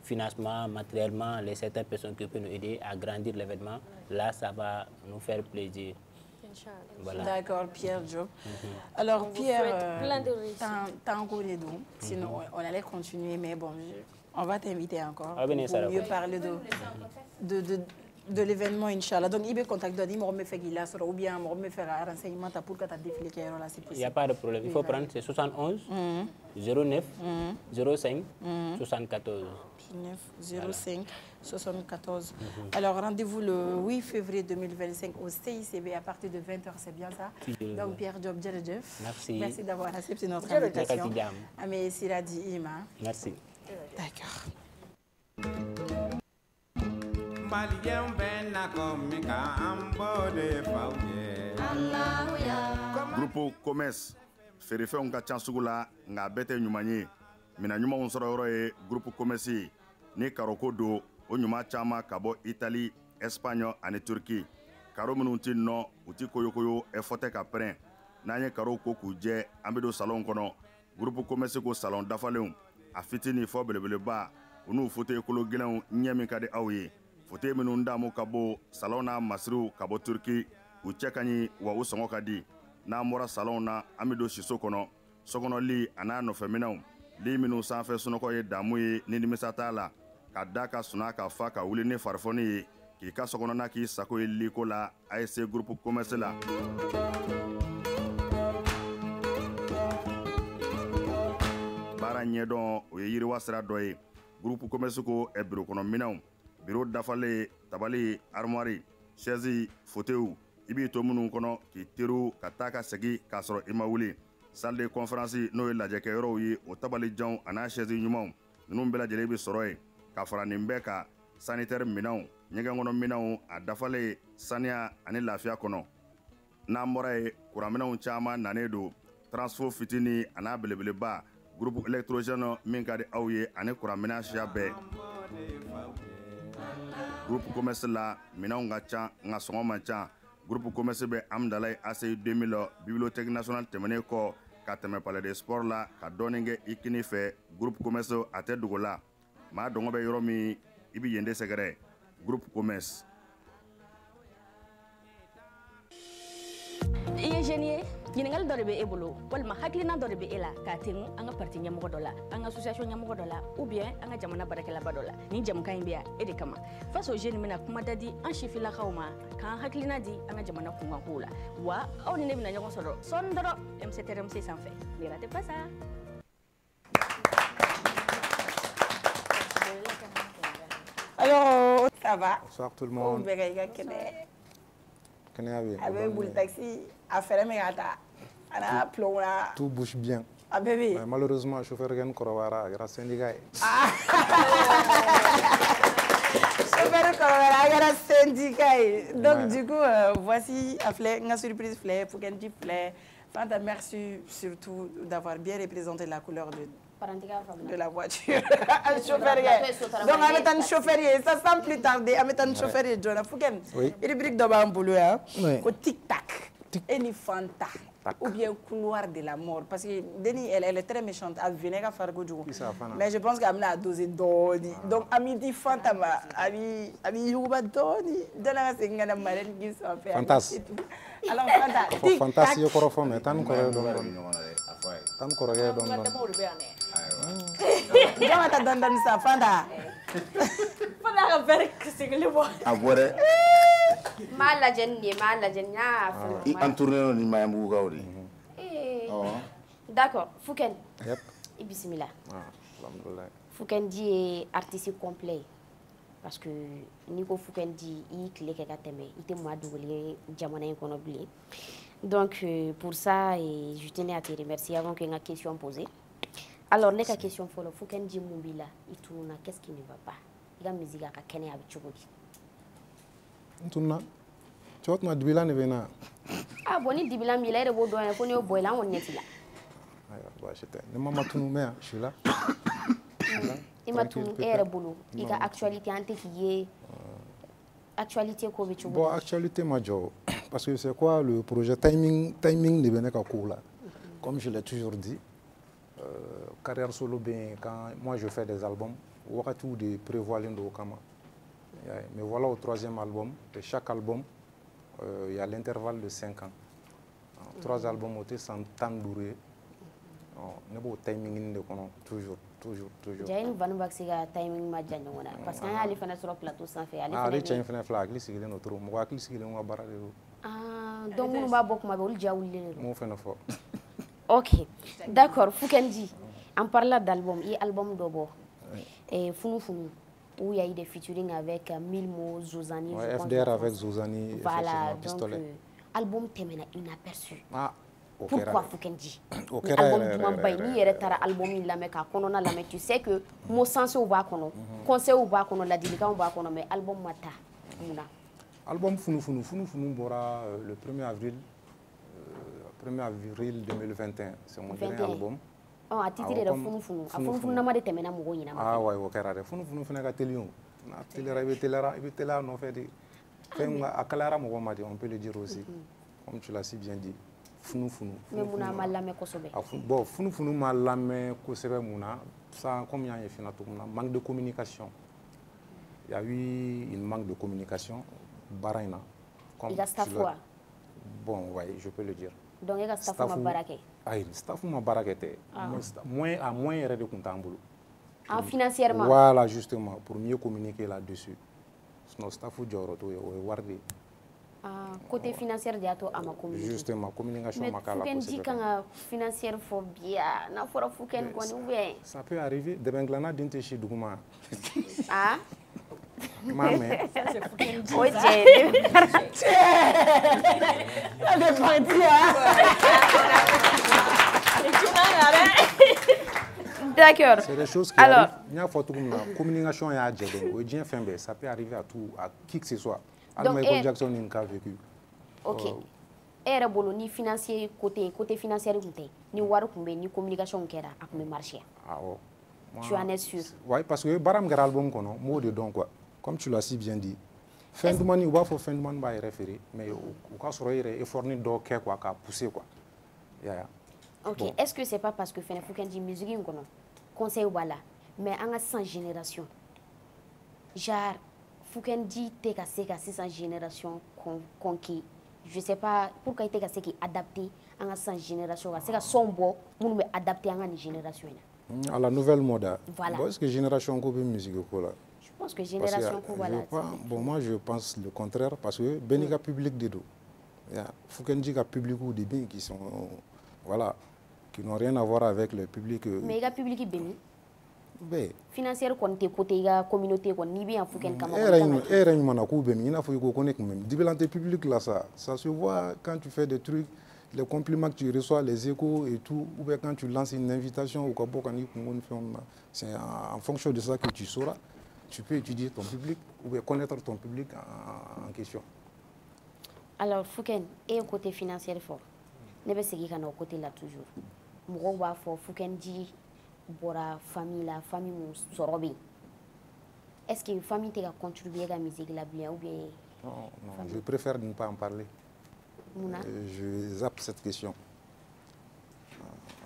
S8: financement, matériellement, les certaines personnes qui peuvent nous aider à grandir l'événement. Là, ça va nous faire plaisir. Voilà. D'accord, Pierre Diop. Alors, Pierre, t'as encore des dons. Sinon, on allait continuer, mais bon... On va t'inviter encore pour mieux parler de l'événement, Inch'Allah. Donc, il va contacter, il me fait ou bien il me fait un renseignement pour que tu aies défilé. Il n'y a pas de problème. Il faut prendre, c'est 71 09 05 74. 09 05 74. Alors, rendez-vous le 8 février 2025 au CICB à partir de 20h, c'est bien ça? Donc, Pierre Diop, merci. Merci d'avoir accepté notre invitation. Amé Siradi Ima. Merci. D'accord.
S1: Groupe Commerce Ferefew ka ca sugu la nga bɛɛ tɛ ɲuman ye mina ɲumanw sɔrɔ yɔrɔ ye groupe Commerce ni karoko do o ɲuman caman ka bɔ Italie, Espagne ani Turquie. Karo minnu ti nɔ u ti koyokoyo fɔtɛ ka pɛrɛn n'an ye karo ko k'u jɛ an bɛ don salon kɔnɔ groupe Commerce ko salon dafalenw a fitini fɔ belebeleba u n'u fauteuil kolo gɛlɛnw ɲɛ min ka di aw ye fauteuil minnu damu ka bɔ salon n'a masiriw ka bɔ Turquie u cɛ ka ɲi wa u sɔngɔ ka di n'an bɔra salon na an bɛ don siso kɔnɔ sokɔnɔ a n'a nɔfɛminɛw li minnu sanfɛ sunɔgɔ ye damu ye ni nimisa t'a la ka da ka suna ka fa ka wuli ni farifoni ye k'i ka sokɔnɔna k'i sago ye liko la ASC groupe Commerce la. baara ɲɛdɔn o ye yiriwa sira dɔ ye groupe Commerce ko biro kɔnɔ minɛnw biro dafalen tabali armoire chaise fauteuil i b'i to minnu kɔnɔ k'i teriw ka taa ka segin k'a sɔrɔ i ma wuli salle de conférence n'o ye lajɛkɛyɔrɔw ye o tabalijanw a n'a chaise ɲumanw ninnu bɛɛ lajɛlen bɛ sɔrɔ yen ka fara nin bɛɛ kan sanitaire minɛnw ɲɛgɛn kɔnɔ minɛnw a dafalen saniya ani lafiya kɔnɔ n'an bɔra ye kuranminɛnw caman nanen don transfo fitini a n'a belebeleba groupe électrogène min ka di aw ye ani kuranminɛn siya bɛɛ groupe Commerce la minɛnw ka ca nka sɔngɔ man ca groupe Commerce bɛ Amdalaye ACI 2000 bibliothèque nationale tɛmɛnen kɔ ka tɛmɛ palais des sports la ka dɔɔnin kɛ i kini fɛ groupe Commerce a tɛ dogo la maa dɔngɔ bɛ yɔrɔ min i bɛ yen de sɛgɛrɛ groupe Commerce.
S9: I ye jeune ye ɲininkali dɔ de bɛ e bolo walima hakilina dɔ de bɛ e la k'a tegu an ka parti ɲɛmɔgɔ dɔ la an ka association ɲɛmɔgɔ dɔ la ou bien an ka jamana baarakɛlaba dɔ la nin jamukan in bɛ yan e de kama face aux jeunes bɛna kuma da di an sifilakaw ma k'an hakilina di an ka jamana kunkankow la wa aw ni ne bɛna ɲɔgɔn sɔrɔ sɔɔni dɔrɔn MCTRMC sanfɛ ne ratez pas ça.
S2: Alors, ça va?
S10: Bonsoir tout le monde.
S2: Avec taxi, à faire mes gâteaux.
S10: Tout bouge bien.
S2: Ah bébé.
S10: Mais malheureusement, le chauffeur gagne Korowara grâce à syndicat.
S2: Chauffeur Korowara grâce à syndicat. Donc du coup, voici une surprise fleur pour qu'un type fleur. Fanta, merci surtout d'avoir bien représenté la couleur de la voiture. Un chauffeur. Donc, on met un chauffeur. Ça sans plus tarder, on met un chauffeur. Oui. Il rubrique dans un boulot. Au tic-tac. Et ni Fanta. Ou bien couloir de la mort. Parce que Denis, elle est très méchante. Elle venait à faire goût. Mais je pense qu'elle a dosé Doni. Donc, à midi, Fanta, elle Yuba Doni. De la Singana Marine qui s'en fait.
S10: Fantastique.
S2: Alors, Fanta.
S10: Fantastique, il faut faire. Tan
S2: Jama ta dandan sa Fanta.
S9: Fanta ka bere sigili bo.
S7: Abore.
S11: Ma la jenne, ya.
S7: I en tourner ni mayambu gawri.
S11: D'accord, Fouken.
S10: Yep.
S11: Et bismillah.
S10: Alhamdulillah.
S11: Fouken dit est artiste complet. Parce que Nico Fouken dit il clé que kateme, il était moi doublé jamana qu'on oublié. Donc pour ça je tenais à te remercier avant que la question posée. Alors les question follow Fouken dit mobila, il tourne qu'est-ce qui ne va pas? Il a musique à Kenya avec Chogodi.
S10: Tourna. Tu vois que ma dibila ne vena.
S11: Ah bon il dibila mila il est doyen pour nous boire là on y est là.
S10: Bah j'étais. Ne m'a tout nommé, je suis là.
S11: Il m'a tout air boulot. Il a actualité ante qui est actualité ko bichu.
S10: Bon actualité major parce que c'est quoi le projet timing de Beneka Koula. Comme je l'ai toujours dit, carrière solo bien quand moi je fais des albums, wakati de prévoir l'endo kama. Mais voilà au troisième album, et chaque album il y a l'intervalle de 5 ans. 3 albums ont sans temps durée. Ne beau timing de kono toujours.
S11: Jain vanu baksiga timing ma janyo wona parce que ali fana sur plateau sans faire ali
S10: fana ali chain fana flag li sigile no tro mo akli sigile mo barade
S11: donc mon ba bok ma be ul jawul
S10: mo fana fo.
S11: OK, d'accord, Foukendi. En parlant d'album, il y a album d'Obo. Et Funu où il y a eu des featuring avec Milmo, Zozani.
S10: Ouais, FDR avec Zozani.
S11: Voilà, donc album Temena inaperçu.
S10: Ah,
S11: pourquoi Foukendi? Album du Mambay, ni yere album il la meka kono na la me tu sais que mo sens ou ba kono, conseil ou ba kono la dilika ou ba kono mais album mata muna.
S10: Album Funu bora le 1er avril 2021, c'est mon dernier album.
S11: Oh, à titre de Funu na ma de temena mo nyina ma.
S10: Ah ouais, okera de Funu fena ka telion. Na telera no fait de fenga akalara mo ma de on peut le dire aussi. Comme tu l'as si bien dit. Funu.
S11: Mais muna malame kosobe.
S10: Bon, Funu malame kosobe muna, ça comme il y a fina tout manque de communication. Il y a eu une manque de communication baraina.
S11: Il y a staffwa.
S10: Bon, ouais, je peux le dire.
S11: Donc il y a staffwa barake.
S10: Ah, staffwa barake. Moins de comptable.
S11: En financièrement.
S10: Voilà, justement, pour mieux communiquer là-dessus. Sinon, staffwa joroto et wardi.
S11: Côté financier de ato ama communication.
S10: Justement, communication makala.
S11: Mais Fouken dit quand financier faut bien, na fora Fouken koni bien.
S10: Ça peut arriver. De Benglana dinte chez Douguma.
S11: Ah.
S10: Maman.
S11: C'est Fouken dit. Oui, j'ai.
S2: Ça fait partie
S11: D'accord.
S10: C'est des choses qui arrivent. Il y a une communication et un ça peut arriver à qui que ce soit.
S11: Donc,
S10: Michael Jackson n'a vécu.
S11: OK. Et bolo ni financier côté financier ni waru kumbe ni communication kera a marché.
S10: Ah oh.
S11: Tu en es sûr?
S10: Oui, parce que baram gar album kono mot de don quoi. Comme tu l'as si bien dit. Fin de mois ni wa fo fin de mois ba référé mais au cas sur effort ni do ke quoi ka pousser quoi. Yeah.
S11: OK. Bon. Est-ce que c'est pas parce que Fouken dit musique kono conseil wala mais en 100 génération. Genre Fouken dit t'es cassé 600 génération conquis. Je sais pas pourquoi il t'es cassé qui adapté en 100 génération. C'est que son beau nous adapté en une génération.
S10: À la nouvelle mode.
S11: Voilà.
S10: Est-ce que génération coupe musique là?
S11: Je pense que génération coupe voilà.
S10: Bon moi je pense le contraire parce que Benika public de dos. Fouken dit qu'il y a public ou des biens qui sont voilà qui n'ont rien à voir avec le public.
S11: Mais il y a public qui béni.
S10: Ben.
S11: Financière côté la communauté quoi ni bien Fouken comme
S10: public là ça se voit quand tu fais des trucs les compliments que tu reçois les échos et tout ou bien quand tu lances une invitation ou quoi c'est en fonction de ça que tu sauras tu peux étudier ton public ou bien connaître ton public en question.
S11: Alors Fouken et côté financier fort ne be segi kana côté là toujours mo wa fo Fouken dit bora famille sorobi. Est-ce que famille t'a contribué à la musique là bien ou bien?
S10: Non, je préfère ne pas en parler. Je zappe cette question.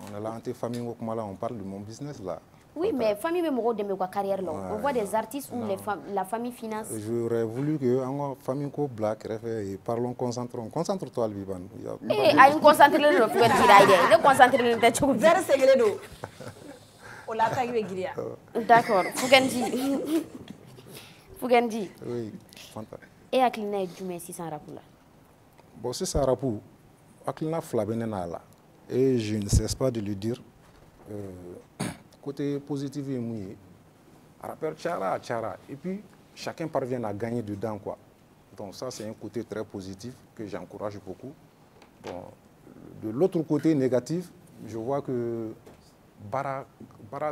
S10: On est là en famille on parle de mon business là.
S11: Oui, mais famille veut me de ma carrière là. On voit des artistes où la famille finance.
S10: J'aurais voulu que en famille ko black et parlons concentre-toi le Liban.
S11: Eh, à une concentrer le Fouken dire le concentrer le tête.
S2: Vers segredo.
S11: D'accord. Fougendi.
S10: Oui, Fanta.
S11: Et Aklina est du 600 rapula.
S10: Bon, c'est ça, Rapou. Aklina Flabenenala. Et je ne cesse pas de le dire. Côté positif et mouillé. Rappel tchara. Et puis, chacun parvient à gagner dedans, quoi. Donc ça, c'est un côté très positif que j'encourage beaucoup. Bon, de l'autre côté négatif, je vois que bara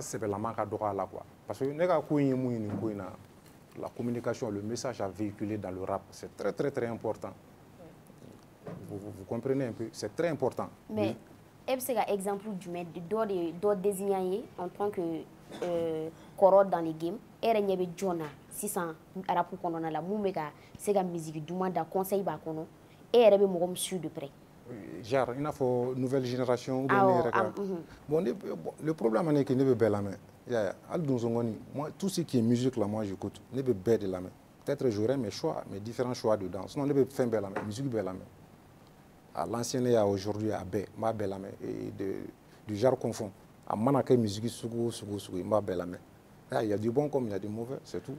S10: c'est la manque là, quoi. Parce que la communication, le message à véhiculer dans le rap, c'est très, très, très important. Vous comprenez un peu, c'est très important.
S11: Mais, est-ce que exemple du maître d'autres désignés en tant que corps dans les games, et il y avait Jonah, 600 rap qu'on a la moumeka, c'est la musique du monde, conseil bakono, et il y avait mon sur de près.
S10: Genre, il faut une nouvelle génération. Bon, le problème est qu'il n'est pas la main. Moi, tout ce qui est musique, là, moi, j'écoute. Il n'est pas de la main. Peut-être j'aurais mes choix, mes différents choix de danse. Sinon, il n'est pas fin belle la main. Musique belle la main. À l'ancien et à aujourd'hui, à ma belle la main. Et du genre confond. À Manaka, musique, ma belle la main. Il y a du bon comme il y a du mauvais, c'est tout.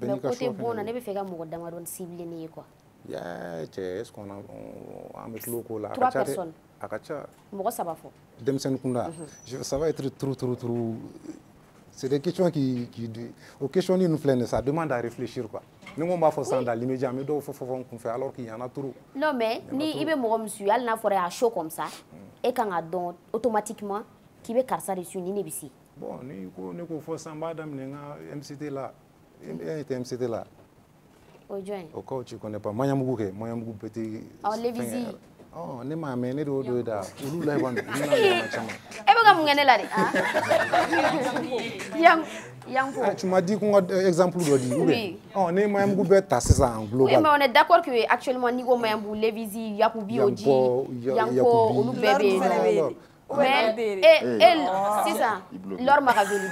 S11: Mais côté bon, on n'a pas fait un mot d'amadon ciblé, quoi.
S10: Est-ce qu'on a un locaux là?
S11: 3 personnes.
S10: Moi,
S11: ça va fort.
S10: Ça va être trop. C'est des questions aux questions nous flânent, ça demande à réfléchir, quoi. Nous, on va faire ça dans l'immédiat, mais il faut faire alors qu'il y en a trop.
S11: Non, mais ni il veut me monsieur, elle n'a pas un show comme ça, et quand on donne automatiquement, qui veut car ça dessus, ni ici.
S10: Bon, ni qu'on fait ça, madame, MCT là, MCT là. Au cas où tu ne connais pas, Mayambougou petit.
S11: Oh, les visites.
S10: Oh, ne m'a amené de là. Où là, tu m'as dit qu'on a exemple de
S11: oui.
S10: Oh, ne Mayambougou c'est ça en global.
S11: Oui, mais on est d'accord que actuellement Nigo Mayambou, les visites, Yakoubi Oji, Yanko, Oulu bébé. Mais elle, c'est ça. Leur maraville.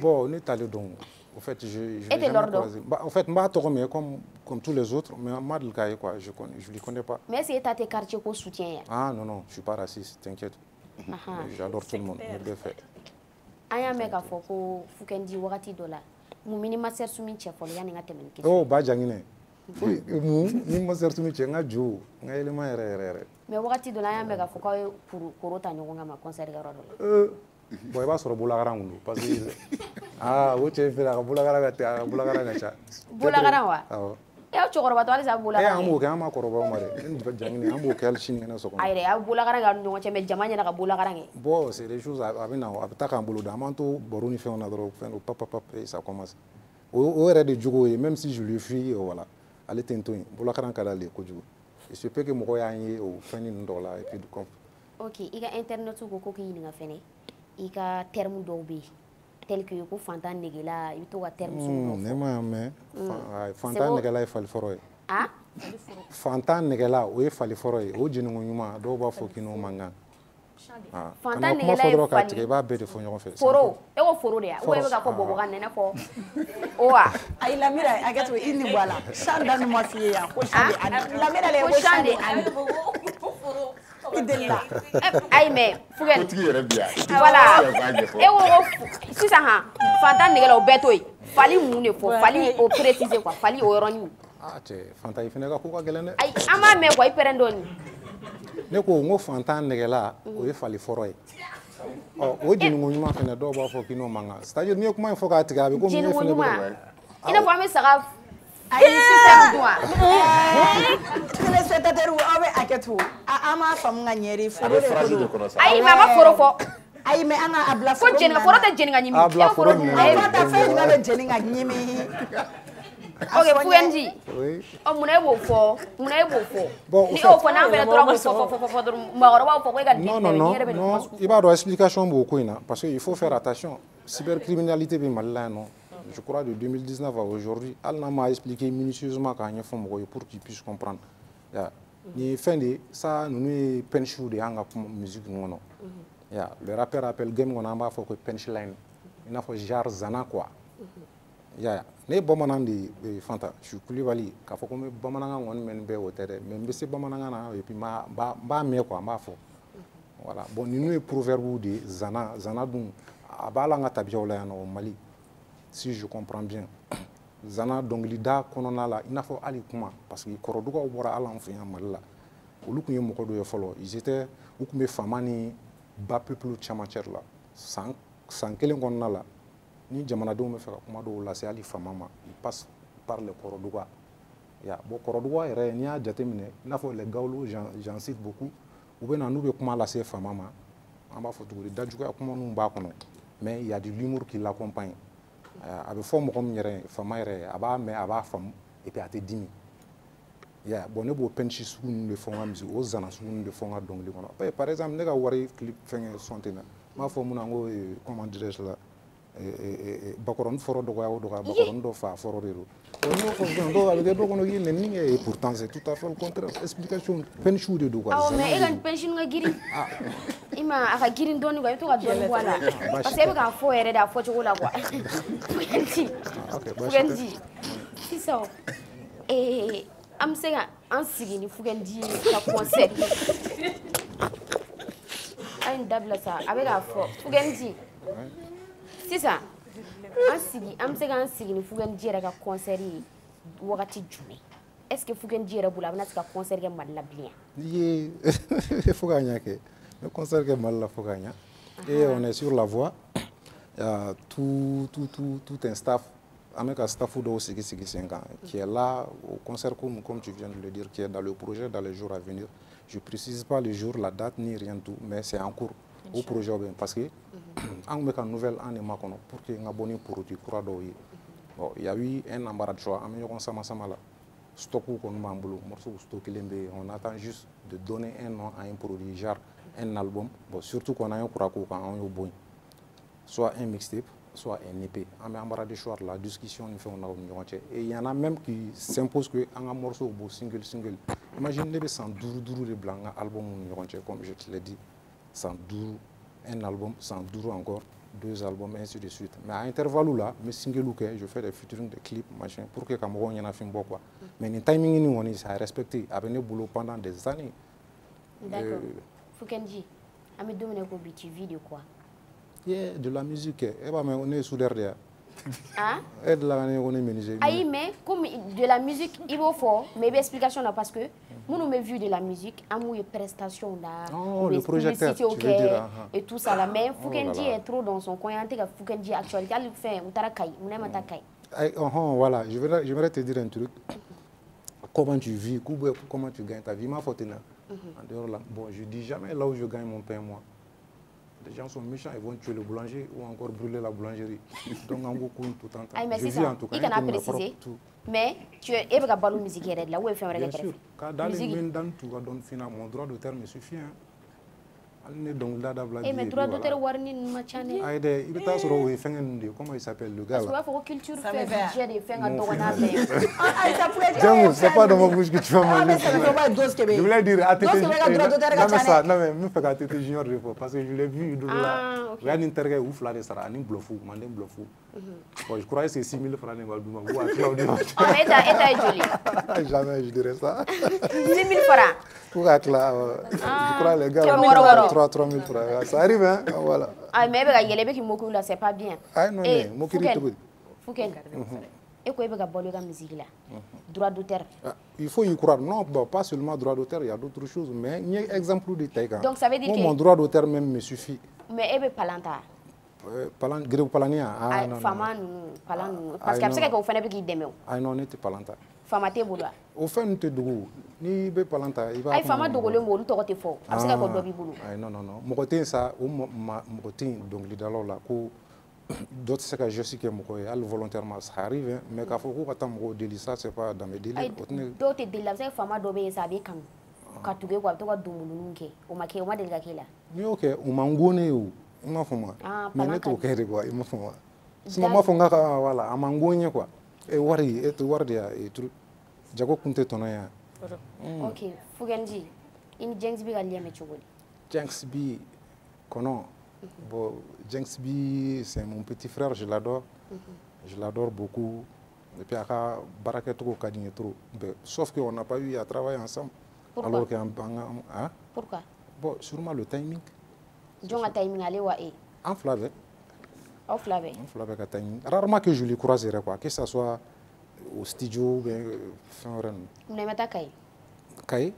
S10: Bon, on est allé donc. En fait, en fait, comme tous les autres, mais quoi, je ne les connais pas.
S11: Mais c'est tes quartiers qu'on soutient.
S10: Ah non, je ne suis pas raciste, t'inquiète. J'adore tout le monde.
S11: Aya mega foko fukendi wakati dola. Mu minima ser sumi chefo ya ninga temen kiso.
S10: Oh, ba jangine. Mu minima ser sumi chenga jo, nga elema ere.
S11: Mais wakati dola ya mega foko pour korota nyonga ma concert garado.
S10: Boy ba soro bulagara ngundu parce que wo chef la bulagara gacha.
S11: Bulagara wa. Ya chokoro bato ali sa bulagara.
S10: Amu ke ama koroba mare. Ndi jangine amu ke al chini na soko.
S11: Ayre ya bulagara ga ndo cheme jamanya na bulagara nge.
S10: Bon, c'est des choses abina abitaka mbulu da manto boruni fait on a dro fait papa et ça commence. Au era de jugo même si je lui fuis voilà. Allez tento bulagara kala le ko jugo. Il se peut que mo ya yi au fani ndola et puis du comp.
S11: OK, iga internet ko ko ki ni nga fene. Ika terme d'obi tel que ko Fanta negela ito wa terme so
S10: nema me Fanta negela e fali foroy
S11: ah
S10: Fanta negela o e fali foroy o jinu nyuma do ba fokino manga
S11: Fanta negela e fali
S10: ba be de fo nyoko fe
S11: foro e wo foro de o e ga ko bobo kan nena ko oa
S2: ay la mira agato inni wala shanda no mafie ya ko shande la mira le ko shande
S11: Aïe mais Fougen voilà et on si ça ha Fanta negela o betoy fali mune fo fali o préciser quoi fali o roni
S10: ah te Fanta ifene ka ko ka gelene
S11: ay ama me ko iperendoni
S10: ne ko ngo Fanta negela o e fali foroy oh o jinu nyuma fene do ba fo kino manga c'est-à-dire ni ko ma fo ka tiga be ko mi fene ba
S11: ina fo ame sara ay système toi
S2: le secrétaire ou awe aketu ama fam nga nyeri foro
S11: ay mama foro fo
S2: ay me anga abla
S11: fo jenga foro ta jenga nyimi
S10: abla foro
S2: ay ta fe nga jenga nyimi
S11: OK Fougendi
S10: oui
S11: o muna ebo fo ni o fo na fele trop fo magoro ba fo ko ga
S10: non il va avoir explication beaucoup ina parce que il faut faire attention cybercriminalité bi malala non. Je crois de 2019 à aujourd'hui, Alna m'a expliqué minutieusement quand il y a pour qu'ils puissent comprendre. Ni fin de ça, nous nous penchons de hanga musique non. Le rappeur appelle game on a pas faut que punchline. Il a faut genre zana quoi. Ne bomanan de Fanta, je suis Koulibaly, ka faut que me bomanan on men be au terre, mais c'est bomanan na et puis ba me quoi, ma faut. Voilà. Bon, nous avons proverbe de Zana. Zana, donc, à Balanga Tabiola au Mali, si je comprends bien. Zana, donc, l'ida, Kononala, il n'a pas aller comment parce que Korodoga ou Bora Alan fait un mal là. Au lieu que Mokodo Yofolo, ils étaient, ou que mes famani, bas peuple Chamacher là, sans quel là. Ni Jamanadoum me fait comment là, c'est Ali Famama, il passe par le Korodoga. Ya bon Korodoga est réunia jatemine n'a pas les gaulo j'en cite beaucoup ou bien nous comment la c'est famama en bas photo de dajuga comment nous bas kono mais il y a de l'humour qui l'accompagne avec forme comme yere fama yere aba mais aba fam et puis à te dimi ya bon ne bo penchi soun de fond amzi aux zana soun de fond donc le kono par exemple nega wari clip fenge sontena ma fo mun ngo comment dirais-je là bakoron foro do ga do ga bakoron do fa foro rero et pourtant c'est tout à fait le contraire explication penchou de quoi
S11: ah mais egan penchou nga giri ima aka giri ndoni ga to ga don wala parce que ka fo ere da fo chokola quoi fugendi c'est ça am sega en sigini fugendi ka concert ay ndabla sa avec la fo fugendi c'est ça am se kan sigi ni Fugendi yɛrɛ ka concert ye wagati jumɛn est-ce que Fugendi yɛrɛ bolo a bɛna se ka concert kɛ Mali la bilen
S10: ye fo ka ɲa kɛ le concert kɛ Mali la fo ka ɲa et on est sur la voie il y a tout un staff an bɛ ka staff dɔw sigi sen kan qui est là au concert comme tu viens de le dire qui est dans le projet dans les jours à venir je précise pas le jour la date ni rien tout mais c'est en cours au projet parce que on met une nouvelle année pour que nous abonnions produit bon il y a eu un embarras de choix on sama là stock ou qu'on m'embolo morceau stock on attend juste de donner un nom à un produit genre un album bon surtout qu'on a un kuraku quand on est bon soit un mixtape soit un EP on embarras de choix la discussion nous fait on a et il y en a même qui s'impose que un morceau beau single imaginez les 112 de blanc album comme je te l'ai dit 112 un album, 112 encore, 2 albums, ainsi de suite. Mais à intervalle là, mes singles, je fais des featuring, des clips, machin, pour que Cameroun y en a fait quoi. Mais le timing, on est respecté. Avec le boulot pendant des années.
S11: D'accord. Fugendi, à me donner un BTV de quoi?
S10: De la musique. Eh ben, on est sous derrière.
S11: Ah?
S10: Et de la on est menuisier.
S11: Aïe, mais comme de la musique, il faut fort, mais explication là parce que moi, nous vu de la musique, à moi, prestation là,
S10: le projecteur, tu veux dire,
S11: et tout ça là. Mais Fugendi est trop dans son coin, il y a Fugendi actualité, il fait,
S10: voilà, j'aimerais te dire un truc. Comment tu vis, comment tu gagnes ta vie, ma faute là. En dehors là, bon, je dis jamais là où je gagne mon pain moi. Les gens sont méchants, ils vont tuer le boulanger ou encore brûler la boulangerie. Donc, en gros, tout le temps.
S11: Je vis en tout cas. Il a précisé. Mais tu es ébranlé par la musique là où est fait un regret.
S10: Bien sûr. Quand dans les mains d'un tout, mon droit d'auteur me suffit.
S11: Mais droit d'auteur warning machane.
S10: Aïe, il est sur le fengen comment il s'appelle le gars là.
S11: Parce que culture fait budget des fengs à Dogonade.
S10: C'est pas dans ma bouche que tu vas manger.
S2: Je
S10: voulais dire à Tété. Non mais me fait à Tété Junior parce que je l'ai vu de là. Il y a une interview où Flavie Sara, un blofou, mandé blofou. Bon, je crois que c'est 6 000 francs de Valdouma.
S11: Oh mais est joli.
S10: Jamais je dirais ça.
S11: 6 000 francs.
S10: Pour être là, je crois les gars, 3 000 francs. Ça arrive, hein? Voilà.
S11: Ah, mais il y a des gens qui là, c'est pas bien.
S10: Ah non, mais
S11: Fouken. Et quoi, il y a la musique là? Droit d'auteur.
S10: Il faut y croire. Non, pas seulement droit d'auteur, il y a d'autres choses. Mais il y a un exemple de taille.
S11: Donc ça veut dire que.
S10: Mon droit d'auteur même me suffit.
S11: Mais il y a Palanta.
S10: Palania.
S11: Ah, non. Palanta. Parce que c'est que vous faites des démons.
S10: Ah non, n'était Palanta.
S11: Fama te bolo.
S10: Au fait, nous te dougou. Ni be Palanta.
S11: Ay fama dougou le mot, nous te rote fort. Parce que vous avez bolo.
S10: Ah non. Mokotin ça, ou mokotin donc l'idalo là, ko d'autres c'est que je sais que mokoye, al volontairement ça arrive, mais quand faut qu'on attend mo délit ça, c'est pas dans mes délits.
S11: D'autres délits, c'est fama dobe ça be kan. Katuge kwa to kwa dumulu nunke. O make o madel kakela.
S10: Ni OK, o mangone o. Ima fuma. Mais net o kere quoi, ima fuma. Si maman fonga voilà, amangonye quoi. Et wari et wardia et truc. Jago kunte tonoya.
S11: OK, Fugendi. In Jenks bi galia me chogoli.
S10: Jenks bi kono. Bon, Jenks bi c'est mon petit frère, je l'adore. Je l'adore beaucoup. Et puis aka baraketo ko kadine trop. Sauf qu'on n'a pas eu à travailler ensemble.
S11: Pourquoi?
S10: Alors que hein?
S11: Pourquoi?
S10: Bon, sûrement le timing.
S11: John a timing aller wa e.
S10: En flavé.
S11: En flavé.
S10: En flavé ka timing. Rarement que je le croiserai quoi, que ça soit au studio bien fin ren.
S11: On est meta kai.
S10: Kai.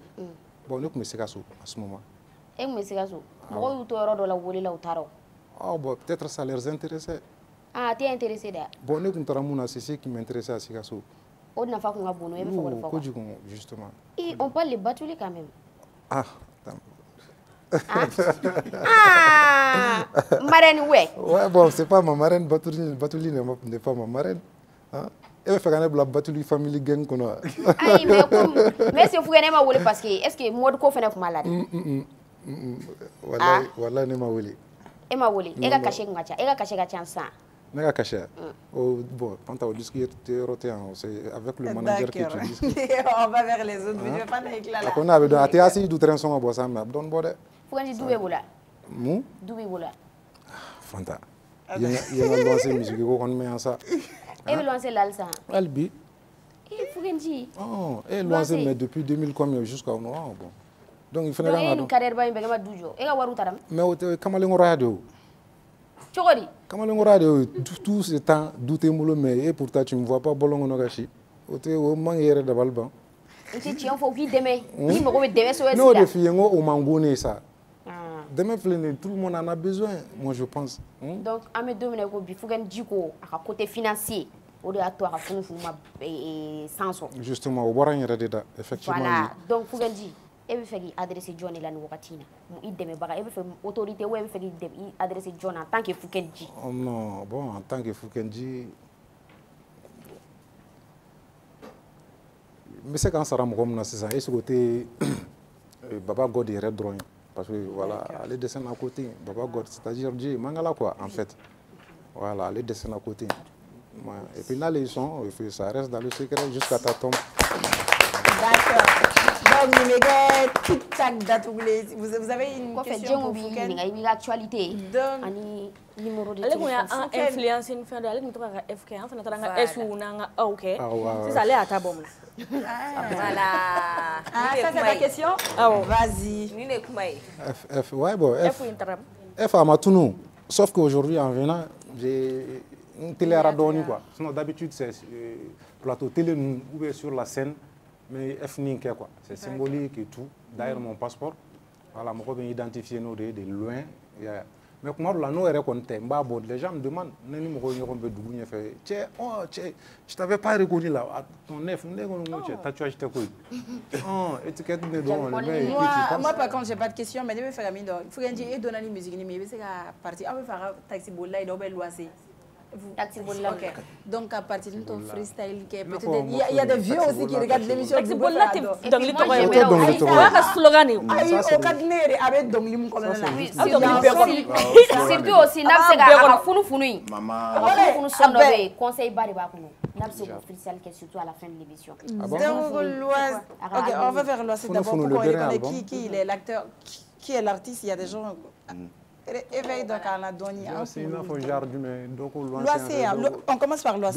S10: Bon, nous commençons à ce moment.
S11: E me siga so. Mo yu to ro la woli la utaro.
S10: Oh bon, peut-être ça les intéressait.
S11: Ah, t'es intéressé da.
S10: Bon, nous contramuna c'est ce qui m'intéressait à Sigasso.
S11: On n'a pas qu'on a bono, il faut
S10: qu'on justement.
S11: Et on parle les batuli quand même.
S10: Ah.
S11: Ah, marraine ouais.
S10: Ouais, bon, c'est pas ma marraine, Batuli n'est pas ma marraine. Hein? Elle fait quand même Batuli family gang qu'on a.
S11: Aïe, mais si vous voulez ma wole parce que est-ce que moi de quoi faire malade?
S10: Voilà, n'est ma wole.
S11: Et ma wole, et ga caché ngacha, et ga caché gacha ça.
S10: N'est caché. Oh bon, quand on discute c'est avec le manager que tu discutes.
S2: On va vers les autres, je vais pas avec là.
S10: On a besoin de assis du train son bossa mais don bode.
S11: Faut que doué bola.
S10: Mou?
S11: Doué bola.
S10: Fanta. Il y a lancé musique qu'on met en ça.
S11: Et lancé l'alsa.
S10: Albi.
S11: Et faut que dit.
S10: Oh, et lancé mais depuis 2000 combien jusqu'à bon. Donc il faut
S11: que une carrière ba imbe ma dujo. E ga waru taram.
S10: Mais o kamale ngora do.
S11: Chogori.
S10: Kamale ngora do tout ce temps douter moulo mais et pourtant tu me vois pas bolongo nogashi. O te o mangere da balban.
S11: Et tu en faut qui demain. Ni mo ko demain so est.
S10: Non de filles ngo o mangone ça. Demain tout le monde en a besoin, moi je pense.
S11: Donc à me dominer ko bi faut que diko à côté financier. Au de à toi à fond sans.
S10: Justement au boran yere da effectivement.
S11: Voilà. Donc faut que dit e be fegi adresser John la no wakatina mu ideme baga e be fe autorité ou e be fegi adresser John en tant que Foukenji.
S10: Oh non, bon en tant que Foukenji mais c'est quand ça ram comme na c'est ça et ce côté Baba God est drawing parce que voilà, les dessins à côté Baba God c'est-à-dire Dieu mangala quoi en fait. Voilà, les dessins à côté. Et puis là les sons ça reste dans le secret jusqu'à ta tombe.
S2: D'accord. Donc, vous avez une question pour Fouken?
S11: Une actualité.
S2: Donc,
S11: numéro de
S9: téléphone. Elle influence une fin de l'année, nous avons FK, enfin, nous avons S ou n'a OK. C'est ça, les à ta bombe là.
S2: Voilà. Ah, ça c'est ta question? Ah bon, vas-y.
S10: F, ouais, bon, F à Matounou. Sauf qu'aujourd'hui, en venant, j'ai une télé à Radoni, quoi. Sinon, d'habitude, c'est plateau télé ou sur la scène. Mais F Ninke quoi, c'est symbolique et tout. D'ailleurs mon passeport, voilà, je peux identifier nous de loin. Mais comment la nous est raconté, les gens me demandent, je t'avais pas reconnu là, ton F, tatouage t'es quoi? Étiquette de don.
S2: Moi par contre j'ai pas de question, mais je vais faire un minute. Il faut que je donne une musique, mais c'est à partir, on va faire un taxi boula et donc on va
S11: okay.
S2: Donc à partir de ton freestyle, il y a des vieux aussi qui regardent l'émission.
S9: Donc
S11: surtout aussi conseil freestyle qui est surtout à la fin de l'émission.
S2: Ok, on va faire l'oise d'abord pour qu'on reconnaisse qui est l'acteur, qui est l'artiste. Il y a des gens. Éveille donc à la donnie.
S10: C'est une affaire jardin mais donc
S2: on commence par l'oise.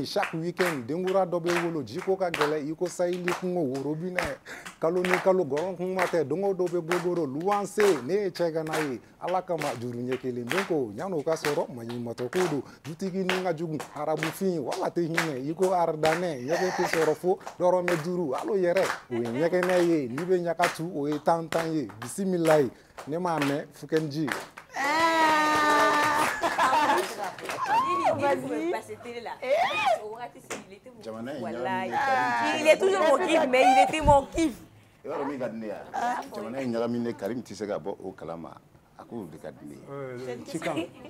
S10: Chaque week-end dengura dobe wolo jiko ka gele iko saili kungo worobine kaloni kalo goron kumate dongo dobe gogoro luanse ne chega nai alakama juru nyekele ndoko nyano ka soro manyi matokodo dutigi ninga jugu arabu fin wala te hine iko ardane yeke te soro fo doro me juru alo yere o nyeke na ye libe nyakatu o tantan ye bismillah ne ma me Foukenji.
S2: Il est toujours mon kiff, mais il était mon kiff.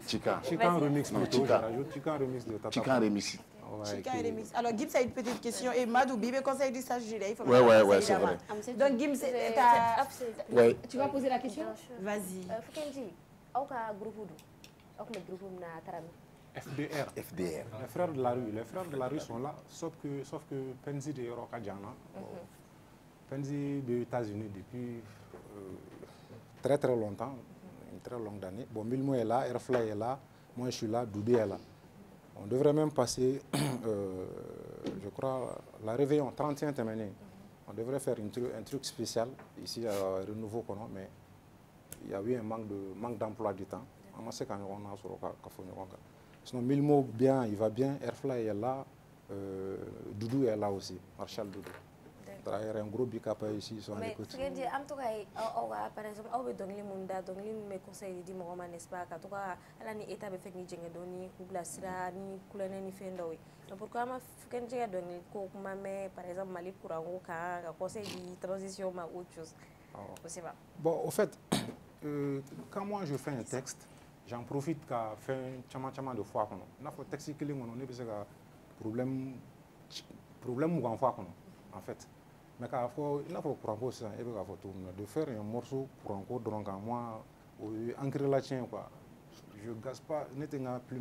S10: Chican remix.
S4: Chican remix.
S2: Alors Gims a une petite question et Madou Bibé conseille du stage juré.
S4: Ouais, c'est vrai.
S2: Donc Gims, tu vas poser la question? Vas-y.
S11: Foukenji, aucun groupe le groupe na tarami.
S10: FDR. Les frères de la rue sont là, sauf que Penzi de Yoroka Djana. Penzi des États-Unis depuis très très longtemps. une très longue année. Bon, Milmo est là, Airfly est là, moi je suis là, Doubé est là. On devrait même passer, je crois, la réveillon, 31 terminé. On devrait faire un truc spécial ici à Renouveau, mais il y a eu un manque d'emploi du temps. Sinon, Milmo bien, il va bien, Airfly est là, Doudou est là aussi, Marshall Doudou. Il y a un gros bicap ici, ils sont à l'écoute.
S3: Mais par exemple, on veut donner le monde, donner mes conseils de mon n'est-ce pas, quand on a l'année état de faire ni djenge doni, ou blasira ni couleur ni fendoui. Donc pourquoi ma fuken djenge donner ko mais par exemple Mali pour un cas, conseil de transition ma autre chose. C'est pas.
S10: Bon, au fait, quand moi je fais un texte, j'en profite qu'à faire un de fois. On a fait texte qui est un problème ou en fois en fait. Mais il faut prendre ça de faire un morceau pour encore donc moi ancrer la tienne quoi. Je gaspille pas n'étant plus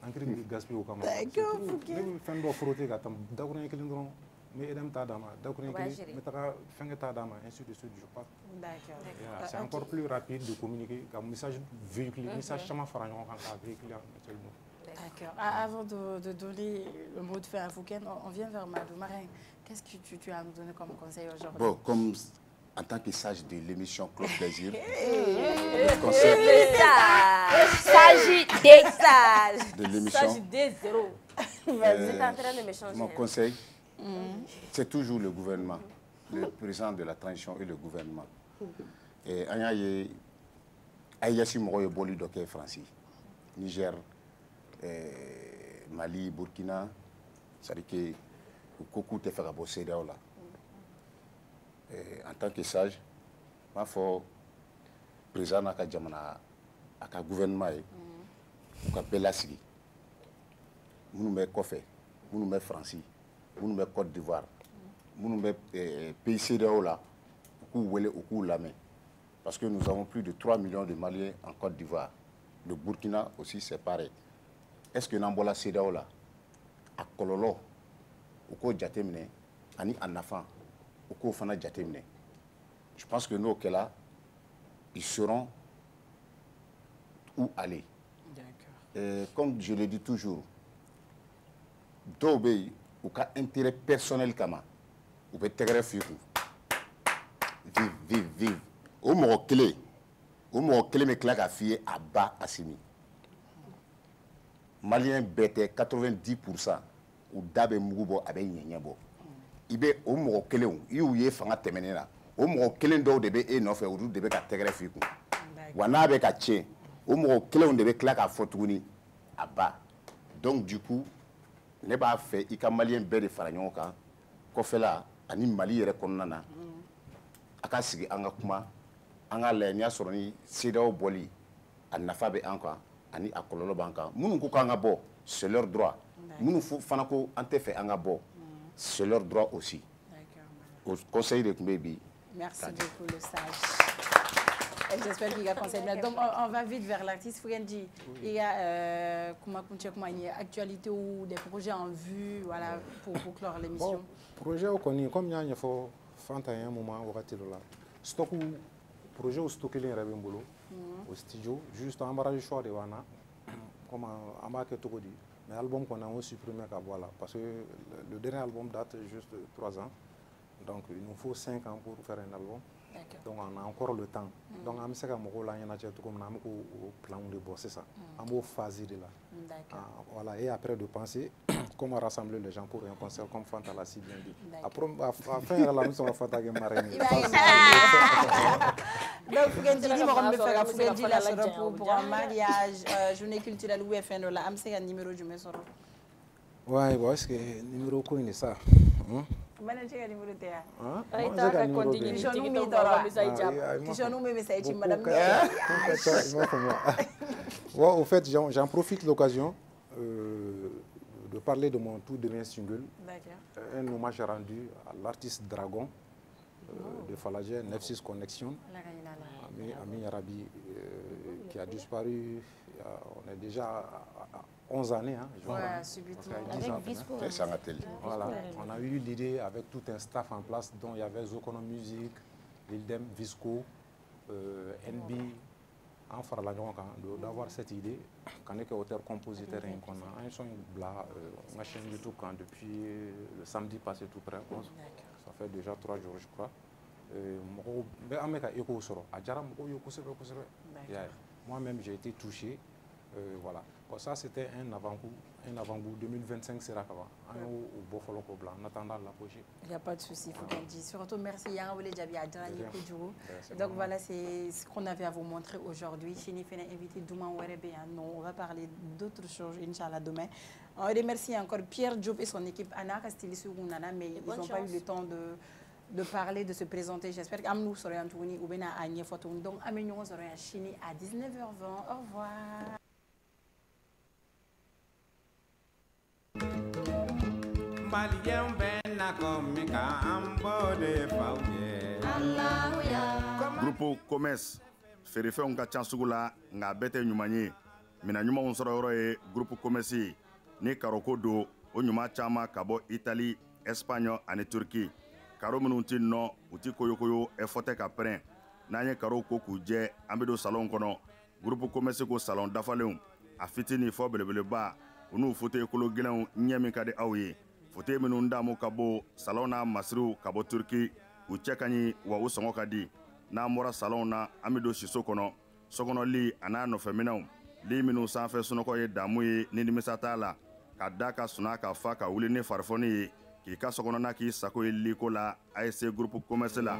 S10: ancrer de gaspiller au camp. D'accord. Ne fais pas frotter quand d'accord un kilindron mais edem ta dama d'accord un kilindron mais t'as fait ta dama ainsi de suite je pense. D'accord. C'est encore plus rapide de communiquer comme message véhiculé message chama faranyon quand véhiculer actuellement.
S2: D'accord. Avant de donner le mot de fin à Fouken, on vient vers Madou Marin. Qu'est-ce que tu as à nous donner comme conseil aujourd'hui?
S4: Bon, comme en tant que sage de l'émission Club Plaisir, de l'émission, mon conseil, c'est toujours le gouvernement, le président de la transition et le gouvernement. Et Aïyassi Moroye Boli Doké Francis, Niger, Mali, Burkina, c'est-à-dire que beaucoup te faire bosser là. En tant que sage, il faut président de Jamana, à gouvernement, pour que Belassi, nous mettons Kofé, nous mettons Francis, nous mettons Côte d'Ivoire, nous mettons pays CEDEAO là, pour la main. Parce que nous avons plus de 3 millions de Maliens en Côte d'Ivoire. Le Burkina aussi, c'est pareil. Est-ce que Nambola CEDEAO là, à Kololo, ou Djatemine, Ani Anafan, ou Fana Djatemine. Je pense que nous, là, ils sauront où aller. Comme je le dis toujours, d'obéir ou qu'à intérêt personnel kama, ou peut être vive. Au mot clé, me claque à fier à bas à Simi. Malien bête 90%. Ou dabe mugubo avec nyanyabo ibe o mo kelen yu ye fanga temenena o mo kelen do de be e no fe o de be ka tegre fiku wana be ka tien o mo kelen de be kla ka fotuguni aba donc du coup ne b'a fait i ka malien be de fara ɲɔgɔn kan kɔfɛla ani Mali yɛrɛ kɔnɔna na a ka sigi an ka kuma an ka lajɛ n'i y'a sɔrɔ ni CEDEAO bɔli a nafa bɛ an kan ani a kɔlɔlɔ b'an kan minnu ko k'an ka bɔ c'est leur droit. Nous fana ko an tɛ fɛ an ka bɔ c'est leur droit aussi. Au conseil de Koumébi.
S2: Merci beaucoup le sage. J'espère qu'il y a conseil. Donc on va vite vers l'artiste Foukendi. Il y a actualité ou des projets en vue voilà, pour clore l'émission.
S10: Projet au Koni, comme il y a faut faire un moment au là. Stock projet au stocké les Rebembolo au studio juste en barrage choix de Wana comme en marque Togodi. Mais l'album qu'on a supprimé voilà, parce que le dernier album date juste de 3 ans. Donc il nous faut 5 ans pour faire un album. Donc on a encore le temps. Donc on a mis plan de bosser ça. On va phase de là. Voilà, et après de penser comment rassembler les gens pour un concert comme Fanta l'a si bien dit. Après, à faire la mission, on va faire ta game marraine.
S2: Donc, Foukendi, pour un mariage, journée culturelle ou FN, là, am c'est un numéro du mesoro.
S10: Ouais, bon, est-ce que numéro quoi est ça?
S2: Manager numéro théâtre.
S10: Au fait, j'en profite l'occasion de parler de mon tout dernier single. Un hommage rendu à l'artiste Dragon de Falagé, 96 Connexion. Ami Arabi, qui a disparu, on est déjà à 11 années. Hein,
S11: avec Visco.
S10: Voilà, on a eu l'idée avec tout un staff en place, dont il y avait Zokono Music, Lildem, Visco, NB, an farala ɲɔgɔn kan d'avoir cette idée qu'en est que auteur-compositeur in kɔnɔ an ye son bila n ka chaîne YouTube kan depuis le samedi passé tout près ça fait déjà 3 jours je crois mɔgɔw bɛ an bɛ ka écho sɔrɔ a diyara mɔgɔw ye kosɛbɛ kosɛbɛ moi-même j'ai été touché voilà bon, ça c'était un avant-goût 2025 sera ka ban an y'o bɔ fɔlɔ k'o bila en attendant l'apogée.
S2: Il n'y a pas de souci, Foukendi. Surtout, merci Yang Wele Djabi Adjani Koudjourou. Donc voilà, c'est ce qu'on avait à vous montrer aujourd'hui. Chini Fene invité Douman Werebe. Non, on va parler d'autres choses, Inch'Allah, demain. On remercie encore Pierre Diop et son équipe, Anna Castili Sugunana, mais ils n'ont pas eu le temps de parler, de se présenter. J'espère qu'Amnou sera en tournée ou bien à Agnès Fotoun. Donc, Amignon sera à Chini à 19h20. Au revoir.
S1: Groupe Commerce feerefɛnw ka ca sugu la nka a bɛɛ tɛ ɲuman ye mina ɲumanw sɔrɔ yɔrɔ ye groupe Commerce ni karoko don o ɲuman caman ka bɔ Italie, Espagne ani Turquie. Karo minnu tɛ nɔ u tɛ koyokoyo fɔ tɛ ka pɛrɛn n'an ye karo ko k'u jɛ an bɛ don salon kɔnɔ groupe Commerce ko salon dafalenw a fitini fɔ belebeleba u n'u fauteuil kolo gɛlɛnw ɲɛ min ka di aw ye fauteuil minnu damu ka bɔ salon n'a masiriw ka bɔ Turquie u cɛ ka ɲi wa u sɔngɔ ka di n'an bɔra salon na an bɛ don siso kɔnɔ sokɔnɔ a n'a nɔfɛminɛnw li minnu sanfɛ sunɔgɔ ye damu ye ni nimisa t'a la ka da ka suna ka fa ka wuli ni farifoni ye k'i ka sokɔnɔna k'i sago ye liko la ASC groupe Commerce la.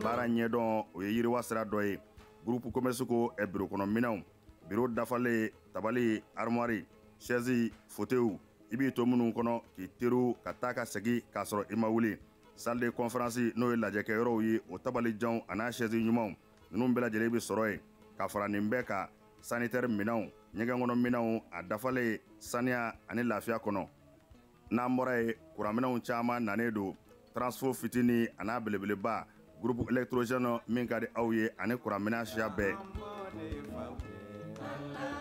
S1: baara ɲɛdɔn o ye yiriwa sira dɔ ye groupe Commerce ko biro kɔnɔ minɛnw biro dafalen tabali armoire chaise fauteuil i b'i to minnu kɔnɔ k'i teriw ka taa ka segin k'a sɔrɔ i ma wuli salle de conférence n'o ye lajɛkɛyɔrɔw ye o tabalijanw a n'a chaise ɲumanw ninnu bɛɛ lajɛlen bɛ sɔrɔ yen ka fara nin bɛɛ kan sanitaire minɛnw ɲɛgɛn kɔnɔ minɛnw a dafalen saniya ani lafiya kɔnɔ n'an bɔra ye kuranminɛnw caman nanen don transfo fitini a n'a belebeleba groupe électrogène min ka di aw ye ani kuranminɛn siya bɛɛ.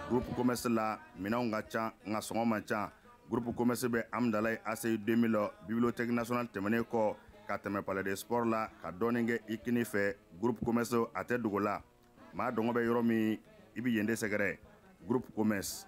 S1: Groupe Commerce la minɛnw ka ca nka sɔngɔ man ca groupe Commerce bɛ Amdalaye ACI 2000 bibliothèque nationale tɛmɛnen kɔ ka tɛmɛ palais des sports la ka dɔɔnin kɛ i kini fɛ groupe Commerce a tɛ dogo la maa dɔngɔ bɛ yɔrɔ min i bɛ yen de sɛgɛrɛ groupe Commerce.